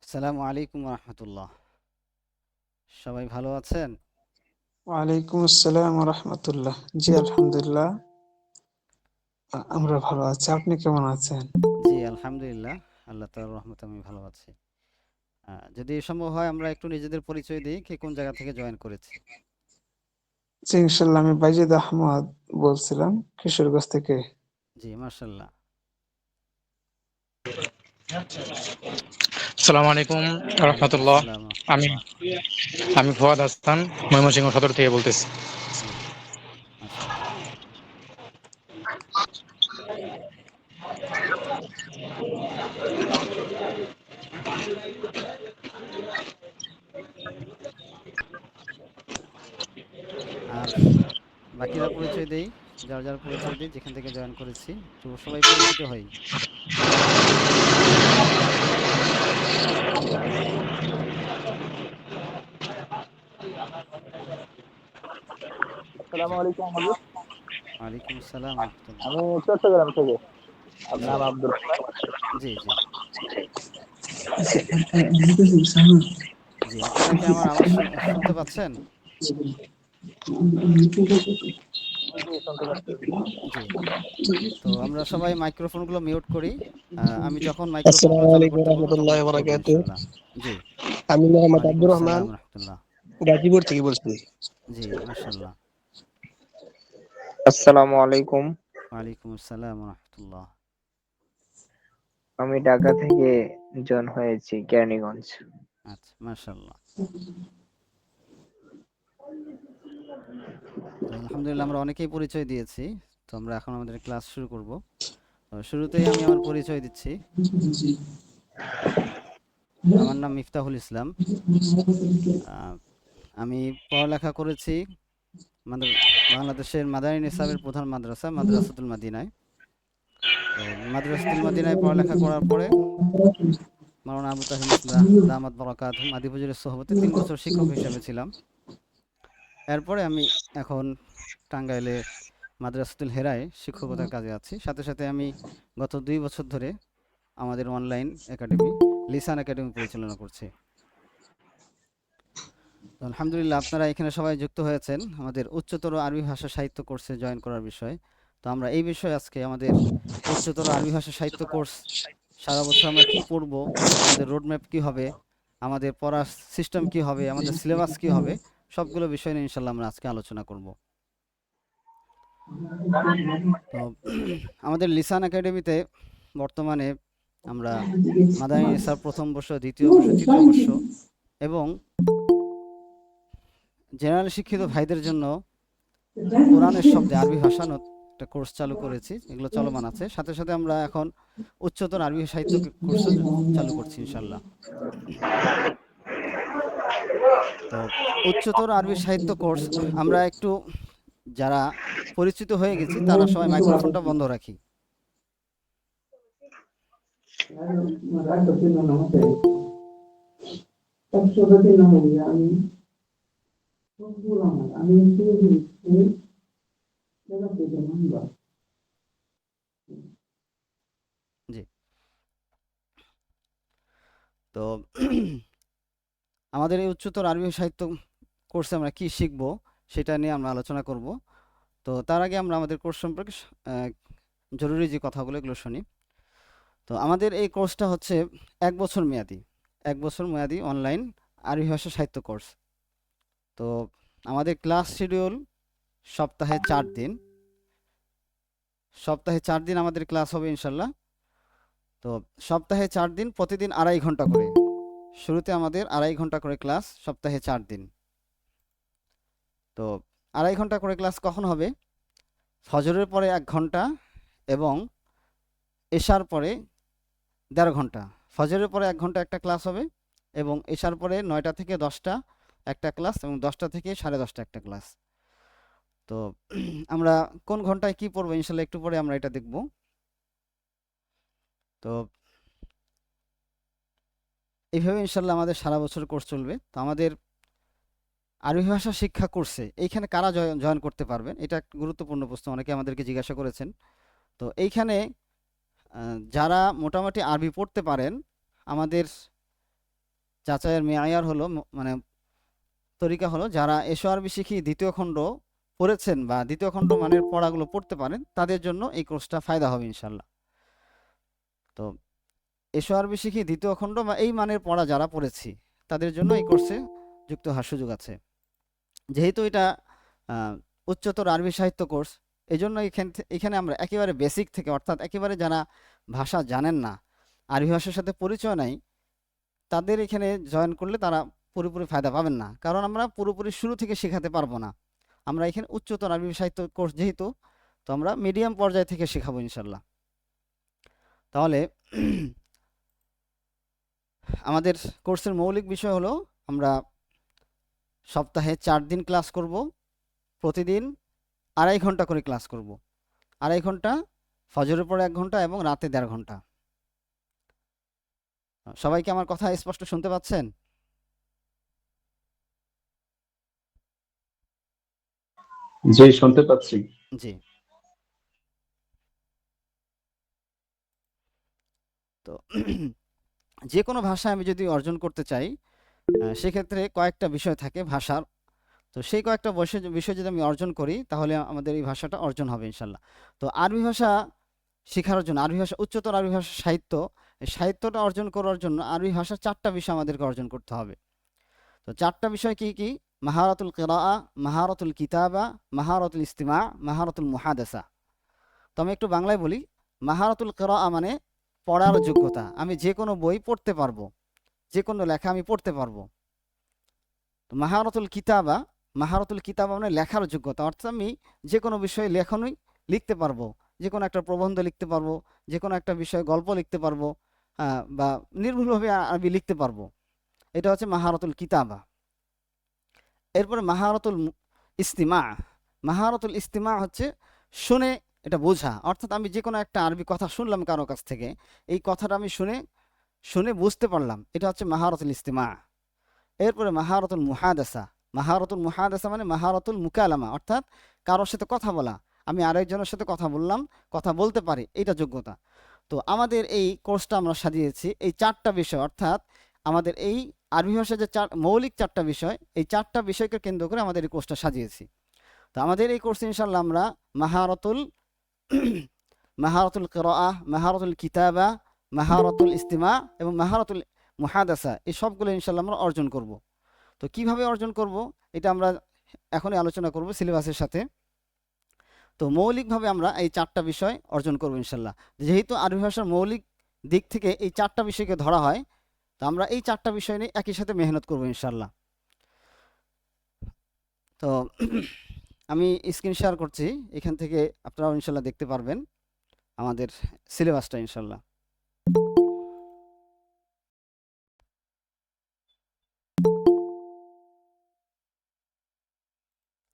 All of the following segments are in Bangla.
আসসালামু আলাইকুম রহমতুল্লাহ। সবাই ভালো আছেন? ওয়ালাইকুম আসসালাম রহমতুল্লাহ। জি আলহামদুলিল্লাহ, আমরা ভালো আছি। আপনি কেমন আছেন? জি আলহামদুলিল্লাহ, আল্লাহ তাআলার রহমতে আমি ভালো আছি। যদি সম্ভব হয় আমরা একটু নিজেদের পরিচয় দিই, কে কোন জায়গা থেকে জয়েন করেছি। জি ইনশাল্লাহ, আমি বাইজিদ আহমদ বলছিলাম কিশোরগঞ্জ থেকে। জি মাশাল্লাহ। আসসালামু আলাইকুম ওয়ালাইকুম রহমতুল্লাহ। আসসালাম আমি রহমতুল্লাহ। আমি ফুয়াদ হাসান, ময়মনসিংহ সদর থেকে বলতেছি। জি মাশাল্লাহ। আর বাকিরা পরিচয় দেই, যার যার পরিচয় দিই, যেখান থেকে জয়েন করেছি একটু সবাই পরিচিত হই। আসসালামু আলাইকুম হুজুর। ওয়ালাইকুম আসসালাম রহমতুল্লাহ। আমি চট্টগ্রাম থেকে। জি নাম আব্দুল রহমান। জি জি জি আপনারা কি আমার আওয়াজ শুনতে পাচ্ছেন? জি, শুনতে পাচ্ছি। জি। তো আমরা সবাই মাইক্রোফোনগুলো মিউট করি। আমি যখন মাইক্রোফোনগুলো আসসালামু চালু আলাইকুম করতে বলবো তখন রহমতুল্লাহ করবো বারাকাতু। ইনশাল্লাহ। জি। আমি মোহাম্মদ ওয়ালাইকুম আব্দুর রহমান, আসসালাম রহমতুল্লাহ। গাজীপুর থেকে বলছি। জি মাশাল্লাহ। আসসালামু আলাইকুম। ওয়ালাইকুম আসসালাম রহমতুল্লাহ। আমি ঢাকা থেকে জয়েন হয়েছি, কেরানীগঞ্জ। আচ্ছা মাশাল্লাহ। তো আলহামদুলিল্লাহ আমরা অনেকেই পরিচয় দিয়েছি। তো আমরা এখন আমাদের ক্লাস শুরু করব। তো শুরুতেই আমি আমার পরিচয় দিচ্ছি। আমার নাম মিফতাহুল ইসলাম। আহ, আমি পড়ালেখা করেছি আমাদের বাংলাদেশের মাদানী নিসাবের প্রধান মাদ্রাসা মাদ্রাসাতুল মাদিনায়। তো মাদ্রাসাতুল মাদিনায় পড়ালেখা করার পরে মাওলানা আবু তাহের মিসবাহ দামাত বরাকাতুহু আদি হুজুরের সোহবতে 3 বছর শিক্ষক হিসেবে ছিলাম। এরপরে আমি এখন টাঙ্গাইলে মাদ্রাসাতুল হেরায় শিক্ষকতার কাজে আছি। সাথে সাথে আমি গত 2 বছর ধরে আমাদের অনলাইন একাডেমি লিসান একাডেমি পরিচালনা করছি। তো আলহামদুলিল্লাহ আপনারা এখানে সবাই যুক্ত হয়েছেন আমাদের উচ্চতর আরবি ভাষা সাহিত্য কোর্সে জয়েন করার বিষয়ে। তো আমরা এই বিষয়ে আজকে আমাদের উচ্চতর আরবি ভাষা সাহিত্য কোর্স সারা বছর আমরা কি পড়ব, আমাদের রোডম্যাপ কি হবে, আমাদের পড়ার সিস্টেম কি হবে, আমাদের সিলেবাস কি হবে, সবগুলো বিষয় নিয়ে ইনশাল্লাহ আমরা আজকে আলোচনা করব। তো আমাদের লিসান একাডেমিতে বর্তমানে আমরা মাদানী নিসার প্রথম বর্ষ, দ্বিতীয় বর্ষ, তৃতীয় বর্ষ এবং জেনারেল শিক্ষিত ভাইদের জন্য কোরআনের শব্দে আরবি ভাষা একটা কোর্স চালু করেছি, এগুলো চলমান আছে। সাথে সাথে আমরা এখন উচ্চতর আরবি সাহিত্য কোর্সও চালু করছি ইনশাল্লাহ। তো উচ্চতর আরবি সাহিত্য কোর্স আমরা একটু যারা পরিচিত হয়ে গেছি তারা সবাই মাইক্রোফোনটা বন্ধ রাখি। জি। তো আমাদের এই উচ্চতর আরবি সাহিত্য কোর্সে আমরা কি শিখব সেটা নিয়ে আমরা আলোচনা করব। তো তার আগে আমরা আমাদের কোর্স সম্পর্কে জরুরি যে কথাগুলো এগুলো শুনি। তো আমাদের এই কোর্সটা হচ্ছে 1 বছর মেয়াদি, 1 বছর মেয়াদি অনলাইন আরবি ভাষা সাহিত্য কোর্স। তো আমাদের ক্লাস শিডিউল সপ্তাহে 4 দিন, সপ্তাহে 4 দিন আমাদের ক্লাস হবে ইনশাল্লাহ। তো সপ্তাহে 4 দিন, প্রতিদিন 2.5 ঘন্টা করে। শুরুতে আমাদের 2.5 ঘন্টা করে ক্লাস, সপ্তাহে 4 দিন। তো 2.5 ঘন্টা করে ক্লাস কখন হবে? ফজরের পরে 1 ঘন্টা এবং এশার পরে 1.5 ঘন্টা। ফজরের পরে 1 ঘন্টা একটা ক্লাস হবে এবং এশার পরে 9টা থেকে 10টা একটা ক্লাস এবং 10টা থেকে 10:30 একটা ক্লাস। তো আমরা কোন ঘন্টায় কি পড়বো ইনশাল্লাহ একটু পরে আমরা এটা দেখব। তো এইভাবে ইনশাল্লাহ আমাদের সারা বছর কোর্স চলবে। তো আমাদের আরবি ভাষা শিক্ষা কোর্সে এইখানে কারা জয়েন করতে পারবেন, এটা একটা গুরুত্বপূর্ণ প্রশ্ন, অনেকে আমাদেরকে জিজ্ঞাসা করেছেন। তো এইখানে যারা মোটামুটি আরবি পড়তে পারেন, আমাদের যাচাইয়ের মেয়ার হলো মানে তরিকা হলো যারা এসো আরবি শিখি দ্বিতীয় খণ্ড পড়েছেন বা দ্বিতীয় খণ্ড মানের পড়াগুলো পড়তে পারেন তাদের জন্য এই কোর্সটা ফায়দা হবে ইনশাল্লাহ। তো এসো আরবি শিখি দ্বিতীয় খণ্ড বা এই মানের পড়া যারা পড়েছি তাদের জন্য এই কোর্সে যুক্ত হওয়ার সুযোগ আছে। যেহেতু এটা উচ্চতর আরবি সাহিত্য কোর্স, এই জন্য এখানে আমরা একেবারে বেসিক থেকে অর্থাৎ একেবারে যারা ভাষা জানেন না, আরবি ভাষার সাথে পরিচয় নাই, তাদের এখানে জয়েন করলে তারা পুরোপুরি ফায়দা পাবেন না, কারণ আমরা পুরোপুরি শুরু থেকে শেখাতে পারবো না। আমরা এখানে উচ্চতর আরবি সাহিত্য কোর্স যেহেতু, তো আমরা মিডিয়াম পর্যায় থেকে শেখাবো ইনশাল্লাহ। তাহলে আমাদের কোর্সের মৌলিক বিষয় হলো আমরা সপ্তাহে 4 দিন ক্লাস করব, প্রতিদিন 2.5 ঘন্টা করে ক্লাস করব। 2.5 ঘন্টা, ফজরের পর 1 ঘন্টা এবং রাতে 1.5 ঘন্টা। সবাইকে আমার কথা স্পষ্ট শুনতে পাচ্ছেন? জি, শুনতে পাচ্ছি। জি। তো যে কোনো ভাষা আমি যদি অর্জন করতে চাই, সেক্ষেত্রে কয়েকটা বিষয় থাকে ভাষার। তো সেই কয়েকটা বিষয় যদি আমি অর্জন করি তাহলে আমাদের এই ভাষাটা অর্জন হবে ইনশাল্লাহ। তো আরবি ভাষা শেখার জন্য, আরবি ভাষা উচ্চতর আরবি ভাষা সাহিত্য, এই সাহিত্যটা অর্জন করার জন্য আরবি ভাষার 4টা বিষয় আমাদেরকে অর্জন করতে হবে। তো 4টা বিষয় কি কি? মাহারাতুল কিরাআ, মাহারাতুল কিতাবা, মাহারাতুল ইস্তিমা, মাহারাতুল মুহাদাসা। তো আমি একটু বাংলায় বলি। মাহারাতুল কিরাআ মানে পড়ার যোগ্যতা, আমি যে কোনো বই পড়তে পারবো, যে কোনো লেখা আমি পড়তে পারবো। তো মাহারাতুল কিতাবা, মাহারাতুল কিতাবা মানে লেখার যোগ্যতা, অর্থাৎ আমি যে কোনো বিষয়ে লেখনই লিখতে পারবো, যে কোনো একটা প্রবন্ধ লিখতে পারবো, যে কোনো একটা বিষয়ে গল্প লিখতে পারবো, বা নির্ভুলভাবে আরবি লিখতে পারবো। এটা হচ্ছে মাহারাতুল কিতাবা। এরপরে মাহারাতুল ইস্তিমা। মাহারাতুল ইস্তিমা হচ্ছে শুনে এটা বোঝা, অর্থাৎ আমি যে কোনো একটা আরবি কথা শুনলাম কারো কাছ থেকে, এই কথাটা আমি শুনে বুঝতে পারলাম, এটা হচ্ছে মাহারাতুল ইস্তিমা। এরপরে মাহারাতুল মুহাদাসা। মাহারাতুল মুহাদাসা মানে মাহারাতুল মুকালামা, অর্থাৎ কারোর সাথে কথা বলা, আমি আরেকজনের সাথে কথা বললাম, কথা বলতে পারি, এটা যোগ্যতা। তো আমাদের এই কোর্সটা আমরা সাজিয়েছি এই 4টা বিষয়, অর্থাৎ আমাদের এই আরবি ভাষার যে মৌলিক 4টা বিষয়, এই 4টা বিষয়কে কেন্দ্র করে আমাদের এই কোর্সটা সাজিয়েছি। তো আমাদের এই কোর্সে ইনশাল্লাহ আমরা মাহারাতুল কিরাআহ, মাহারাতুল কিতাবা, মাহারাতুল ইস্তিমা এবং মাহারাতুল মুহাদাসা, এই সবগুলো ইনশাল্লাহ আমরা অর্জন করব। তো কিভাবে অর্জন করব এটা আমরা এখনই আলোচনা করব সিলেবাসের সাথে। তো মৌলিকভাবে আমরা এই 4টা বিষয় অর্জন করব ইনশাল্লাহ। যেহেতু আরবি ভাষার মৌলিক দিক থেকে এই 4টা বিষয়কে ধরা হয়, তো আমরা এই 4টা বিষয় নিয়ে একই সাথে মেহনত করব ইনশাল্লাহ। তো আমি স্ক্রিন শেয়ার করছি, এখান থেকে আপনারাও ইনশাল্লাহ দেখতে পারবেন আমাদের সিলেবাসটা ইনশাল্লাহ।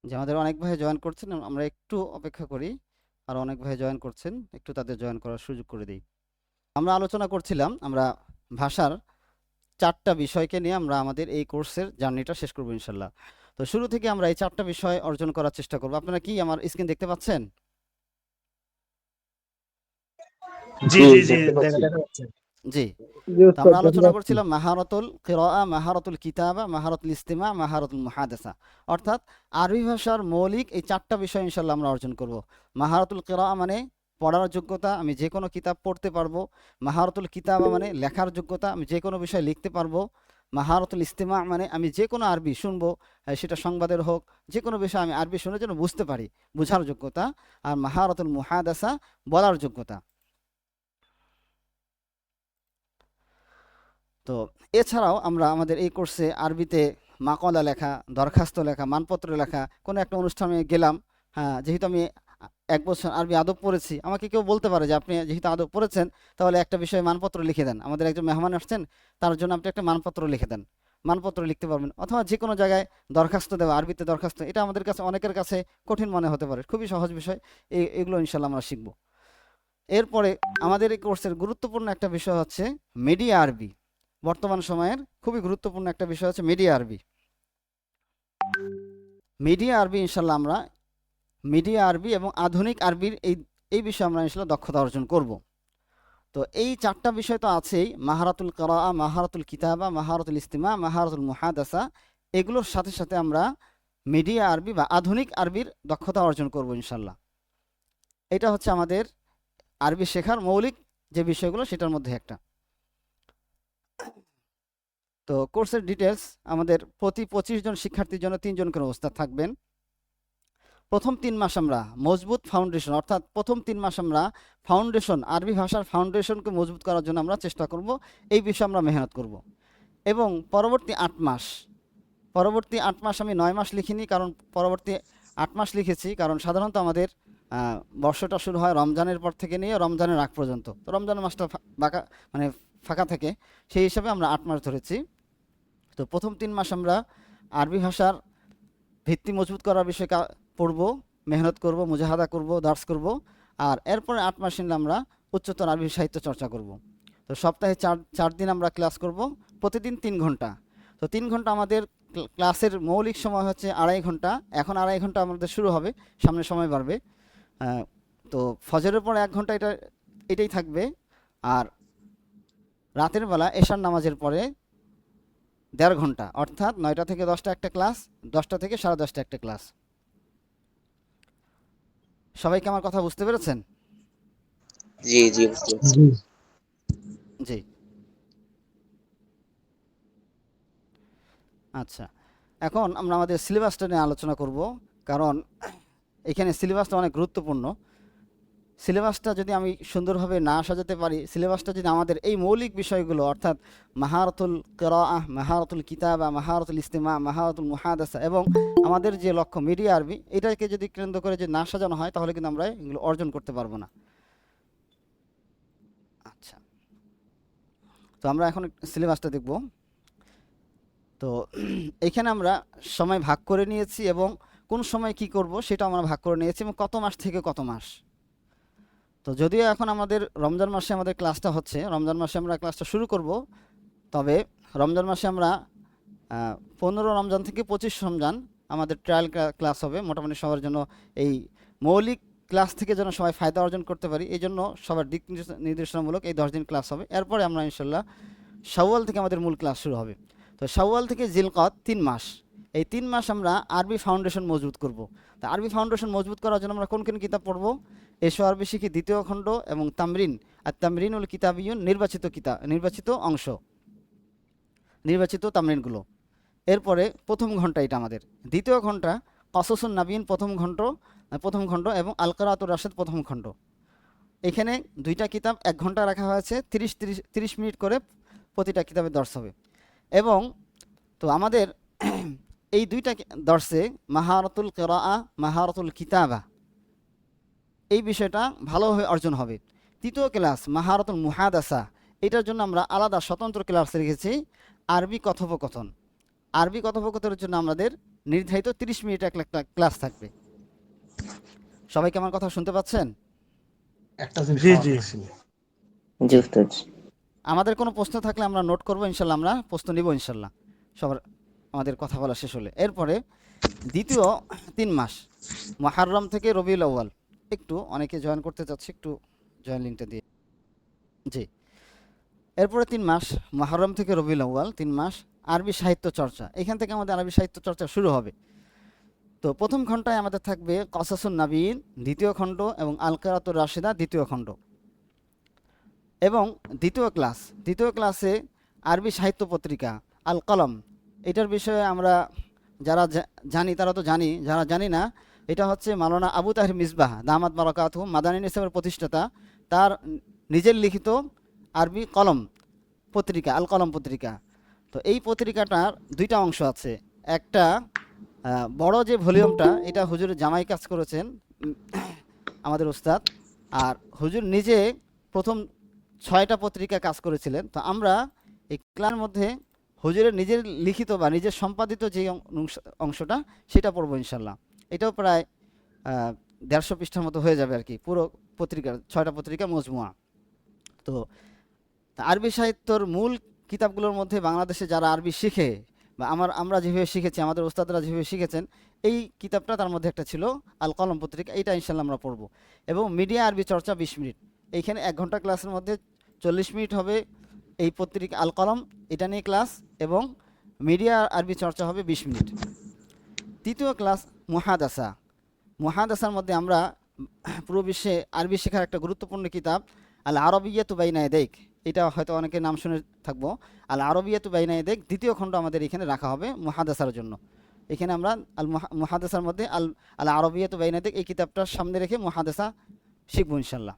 যে আমাদের অনেক ভাই জয়েন করছেন, আমরা একটু অপেক্ষা করি, আর অনেক ভাই জয়েন করছেন, একটু তাদের জয়েন করার সুযোগ করে দিই। আমরা আলোচনা করছিলাম আমরা ভাষার 4টা বিষয়কে নিয়ে আমরা আমাদের এই কোর্সের জার্নিটা শেষ করবো ইনশাল্লাহ। তো শুরু থেকে আমরা এই 4টা বিষয় অর্জন করার চেষ্টা করব। আপনারা কি আমার স্ক্রিন দেখতে পাচ্ছেন? জি, দেখতে পাচ্ছি। জি। জি তো আমরা উস্তাদ, আলোচনা করছিলাম মাহারাতুল কিরাআ, মাহারাতুল কিতাবা, মাহারাতুল ইস্তিমা, মাহারাতুল মুহাদাসা, অর্থাৎ আরবি ভাষার মৌলিক এই 4টা বিষয় ইনশাল্লাহ আমরা অর্জন করব। মাহারাতুল কিরাআ মানে পড়ার যোগ্যতা, আমি যে কোনো কিতাব পড়তে পারবো। মাহারাতুল কিতাবা মানে লেখার যোগ্যতা, আমি যে কোনো বিষয় লিখতে পারবো। মাহারাতুল ইস্তিমা মানে আমি যে কোনো আরবি শুনবো, সেটা সংবাদের হোক, যে কোনো বিষয় আমি আরবি শুনে যেন বুঝতে পারি, বোঝার যোগ্যতা। আর মাহারাতুল মুহাদাসা বলার যোগ্যতা। তো এছাড়াও আমরা আমাদের এই কোর্সে আরবিতে মাকলা লেখা, দরখাস্ত লেখা, মানপত্র লেখা, কোনো একটা অনুষ্ঠানে গেলাম, হ্যাঁ যেহেতু আমি 1 বছর আরবি আদব পড়েছি, আমাকে কেউ বলতে পারে যে আপনি যেহেতু আদব পড়েছেন তাহলে একটা বিষয়ে মানপত্র লিখে দেন, আমাদের একজন মেহমান আসছেন তার জন্য আপনি একটা মানপত্র লিখে দেন, মানপত্র লিখতে পারবেন। অথবা যে কোনো জায়গায় দরখাস্ত দেওয়া, আরবিতে দরখাস্ত, এটা আমাদের কাছে অনেকের কাছে কঠিন মনে হতে পারে, খুবই সহজ বিষয়, এগুলো ইনশাল্লাহ আমরা শিখব। এরপরে আমাদের এই কোর্সের গুরুত্বপূর্ণ একটা বিষয় হচ্ছে মিডিয়া আরবি। বর্তমান সময়ের খুবই গুরুত্বপূর্ণ একটা বিষয় হচ্ছে মিডিয়া আরবি। মিডিয়া আরবি ইনশাল্লাহ আমরা মিডিয়া আরবি এবং আধুনিক আরবির এই বিষয়ে আমরা ইনশাল্লাহ দক্ষতা অর্জন করব। তো এই চারটা বিষয় তো আছেই, মাহারাতুল কিরাআ, মাহারাতুল কিতাবা, মাহারাতুল ইস্তিমা, মাহারাতুল মুহাদাসা। এগুলোর সাথে সাথে আমরা মিডিয়া আরবি বা আধুনিক আরবির দক্ষতা অর্জন করব ইনশাল্লাহ। এটা হচ্ছে আমাদের আরবি শেখার মৌলিক যে বিষয়গুলো সেটার মধ্যে একটা। তো কোর্সের ডিটেলস, আমাদের প্রতি 25 জন শিক্ষার্থীর জন্য 3 জন করে ওস্তাদ থাকবেন। প্রথম 3 মাস আমরা মজবুত ফাউন্ডেশন, অর্থাৎ প্রথম 3 মাস আমরা ফাউন্ডেশন, আরবি ভাষার ফাউন্ডেশনকে মজবুত করার জন্য আমরা চেষ্টা করব, এই বিষয়ে আমরা মেহনত করব। এবং পরবর্তী 8 মাস, পরবর্তী 8 মাস আমি 9 মাস লিখিনি, কারণ পরবর্তী 8 মাস লিখেছি কারণ সাধারণত আমাদের বর্ষটা শুরু হয় রমজানের পর থেকে নিয়ে রমজানের আগ পর্যন্ত। তো রমজানের মাসটা ফাঁকা থাকে, সেই হিসাবে আমরা 8 মাস ধরেছি। তো প্রথম 3 মাস আমরা আরবি ভাষার ভিত্তি মজবুত করার বিষয়ে পড়ব, মেহনত করব, মুজাহাদা করব, দার্স করব। আর এরপরে 8 মাস নিলে আমরা উচ্চতর আরবি সাহিত্য চর্চা করব। তো সপ্তাহে 4 দিন আমরা ক্লাস করব, প্রতিদিন 3 ঘন্টা। তো 3 ঘন্টা আমাদের ক্লাসের মৌলিক সময় হচ্ছে 2.5 ঘন্টা। এখন 2.5 ঘন্টা আমাদের শুরু হবে, সামনে সময় বাড়বে। তো ফজরের পর 1 ঘন্টা এটাই থাকবে। আর রাতের বেলা এশার নামাজের পরে 1.5 ঘন্টা, অর্থাৎ 9টা থেকে 10টা একটা ক্লাস, 10টা থেকে 10:30টা একটা ক্লাস। সবাইকে আমার কথা বুঝতে পেরেছেন? জি জি বুঝতে পারছি। জি, আচ্ছা। এখন আমরা আমাদের সিলেবাসটা নিয়ে আলোচনা করব, কারণ এখানে সিলেবাসটা অনেক গুরুত্বপূর্ণ। সিলেবাসটা যদি আমি সুন্দরভাবে না সাজাতে পারি, সিলেবাসটা যদি আমাদের এই মৌলিক বিষয়গুলো অর্থাৎ মাহারাতুল কিরাআহ, মাহারাতুল কিতাবা, মাহারাতুল ইস্তিমা, মাহারাতুল মুহাদাসা এবং আমাদের যে লক্ষ্য মিডিয়া আরবি, এটাকে যদি কেন্দ্র করে যদি না সাজানো হয় তাহলে কিন্তু আমরা এগুলো অর্জন করতে পারবো না। আচ্ছা, তো আমরা এখন সিলেবাসটা দেখব। তো এখানে আমরা সময় ভাগ করে নিয়েছি এবং কোন সময় কি করব সেটা আমরা ভাগ করে নিয়েছি, এবং কত মাস থেকে কত মাস। তো যদিও এখন আমাদের রমজান মাসে আমাদের ক্লাসটা হচ্ছে, রমজান মাসে আমরা ক্লাসটা শুরু করব, তবে রমজান মাসে আমরা 15 রমজান থেকে 25 রমজান আমাদের ট্রায়াল ক্লাস হবে। মোটামুটি সবার জন্য এই মৌলিক ক্লাস থেকে যেন সবাই ফায়দা অর্জন করতে পারি, এই জন্য সবার দিক নির্দেশনামূলক এই 10 দিন ক্লাস হবে। এরপরে আমরা ইনশাল্লাহ শাওয়াল থেকে আমাদের মূল ক্লাস শুরু হবে। তো শাওয়াল থেকে জিলকদ 3 মাস, এই 3 মাস আমরা আরবি ফাউন্ডেশন মজবুত করব। তো আরবি ফাউন্ডেশন মজবুত করার জন্য আমরা কোন কোন কিতাব পড়ব? এসো আরবি শিখি 2য় খণ্ড এবং তামরিন আর তামরিনুল কিতাবিয়ুন, নির্বাচিত অংশ, নির্বাচিত তামরিনগুলো। এরপরে প্রথম ঘন্টা এটা আমাদের। 2য় ঘন্টা কসসুন নাবিয়িন প্রথম খণ্ড এবং আল কিরাআতুর রাশিদ প্রথম খণ্ড। এখানে 2টা কিতাব 1 ঘন্টা রাখা হয়েছে, 30 মিনিট করে প্রতিটা কিতাবের দর্শ হবে। এবং তো আমাদের এই 2টা দর্শে মাহারাতুল কিরাআ, মাহারাতুল কিতাবা, এই বিষয়টা ভালোভাবে অর্জন হবে। 3য় ক্লাস মাহারাতুল মুহাদাসা, এটার জন্য আমরা আলাদা স্বতন্ত্র ক্লাস রেখেছি। আরবি কথোপকথন, আরবি কথোপকথনের জন্য আমাদের নির্ধারিত 30 মিনিট একটা ক্লাস থাকবে। সবাইকে আমার কথা শুনতে পাচ্ছেন? জি জি জি উস্তাদ। আমাদের কোনো প্রশ্ন থাকলে আমরা নোট করব ইনশাল্লাহ, আমরা প্রশ্ন নিব ইনশাল্লাহ সবার আমাদের কথা বলা শেষ হলে। এরপরে দ্বিতীয় 3 মাস মুহররম থেকে রবিউল আউয়াল, একটু অনেকে জয়েন করতে চাচ্ছে, একটু জয়েন লিঙ্কটা দিয়ে। জি, এরপরে 3 মাস মুহররম থেকে রবিউল আউয়াল, 3 মাস আরবি সাহিত্য চর্চা। এখান থেকে আমাদের আরবি সাহিত্য চর্চা শুরু হবে। তো প্রথম ঘন্টায় আমাদের থাকবে কসাসুন নাবিয়িন 2য় খণ্ড এবং আল কিরাআতুর রাশিদা 2য় খণ্ড। এবং দ্বিতীয় ক্লাসে আরবি সাহিত্য পত্রিকা আল কলম, এটার বিষয়ে আমরা যারা জানি তারা তো জানি, যারা জানি না, এটা হচ্ছে মাওলানা আবু তাহির মিসবাহ দামাত বারাকাতুহু মাদানী নিসাবের প্রতিষ্ঠাতা, তার নিজের লিখিত আরবি কলম পত্রিকা আল কলম পত্রিকা। তো এই পত্রিকাটার 2টা অংশ আছে। একটা বড় যে ভলিউমটা, এটা হুজুর জামাই কাজ করেছেন আমাদের উস্তাদ, আর হুজুর নিজে প্রথম 6টা পত্রিকা কাজ করেছিলেন। তো আমরা এই ক্লাসের মধ্যে হুজুরের নিজের লিখিত বা নিজের সম্পাদিত যে অংশটা সেটা পড়বো ইনশাল্লাহ। এটাও প্রায় 150 পৃষ্ঠার মতো হয়ে যাবে আর কি, পুরো পত্রিকার 6টা পত্রিকা মজমুয়া। তো আরবি সাহিত্যর মূল কিতাবগুলোর মধ্যে বাংলাদেশে যারা আরবি শিখে বা আমরা যেভাবে শিখেছি, আমাদের ওস্তাদরা যেভাবে শিখেছেন, এই কিতাবটা তার মধ্যে একটা ছিল আল কলম পত্রিকা, এইটা ইনশাল্লাহ আমরা পড়বো। এবং মিডিয়া আরবি চর্চা 20 মিনিট, এইখানে 1 ঘন্টা ক্লাসের মধ্যে 40 মিনিট হবে এই পত্রিকা আল কলম এটা নিয়ে ক্লাস, এবং মিডিয়া আরবি চর্চা হবে 20 মিনিট। তৃতীয় ক্লাস মুহাদাসা। মুহাদাসার মধ্যে আমরা পুরো বিশ্বে আরবি শেখার একটা গুরুত্বপূর্ণ কিতাব আল আরবিয়াতু বাইনা ইয়াদাইক, এটা হয়তো অনেকে নাম শুনে থাকবো। আল আরবিয়াতু বাইনা ইয়াদাইক দ্বিতীয় খণ্ড আমাদের এখানে রাখা হবে মুহাদাসার জন্য। এখানে আমরা মুহাদাসার মধ্যে আল আরবিয়াতু বাইনা ইয়াদাইক এই কিতাবটার সামনে রেখে মুহাদাসা শিখবো ইনশাল্লাহ।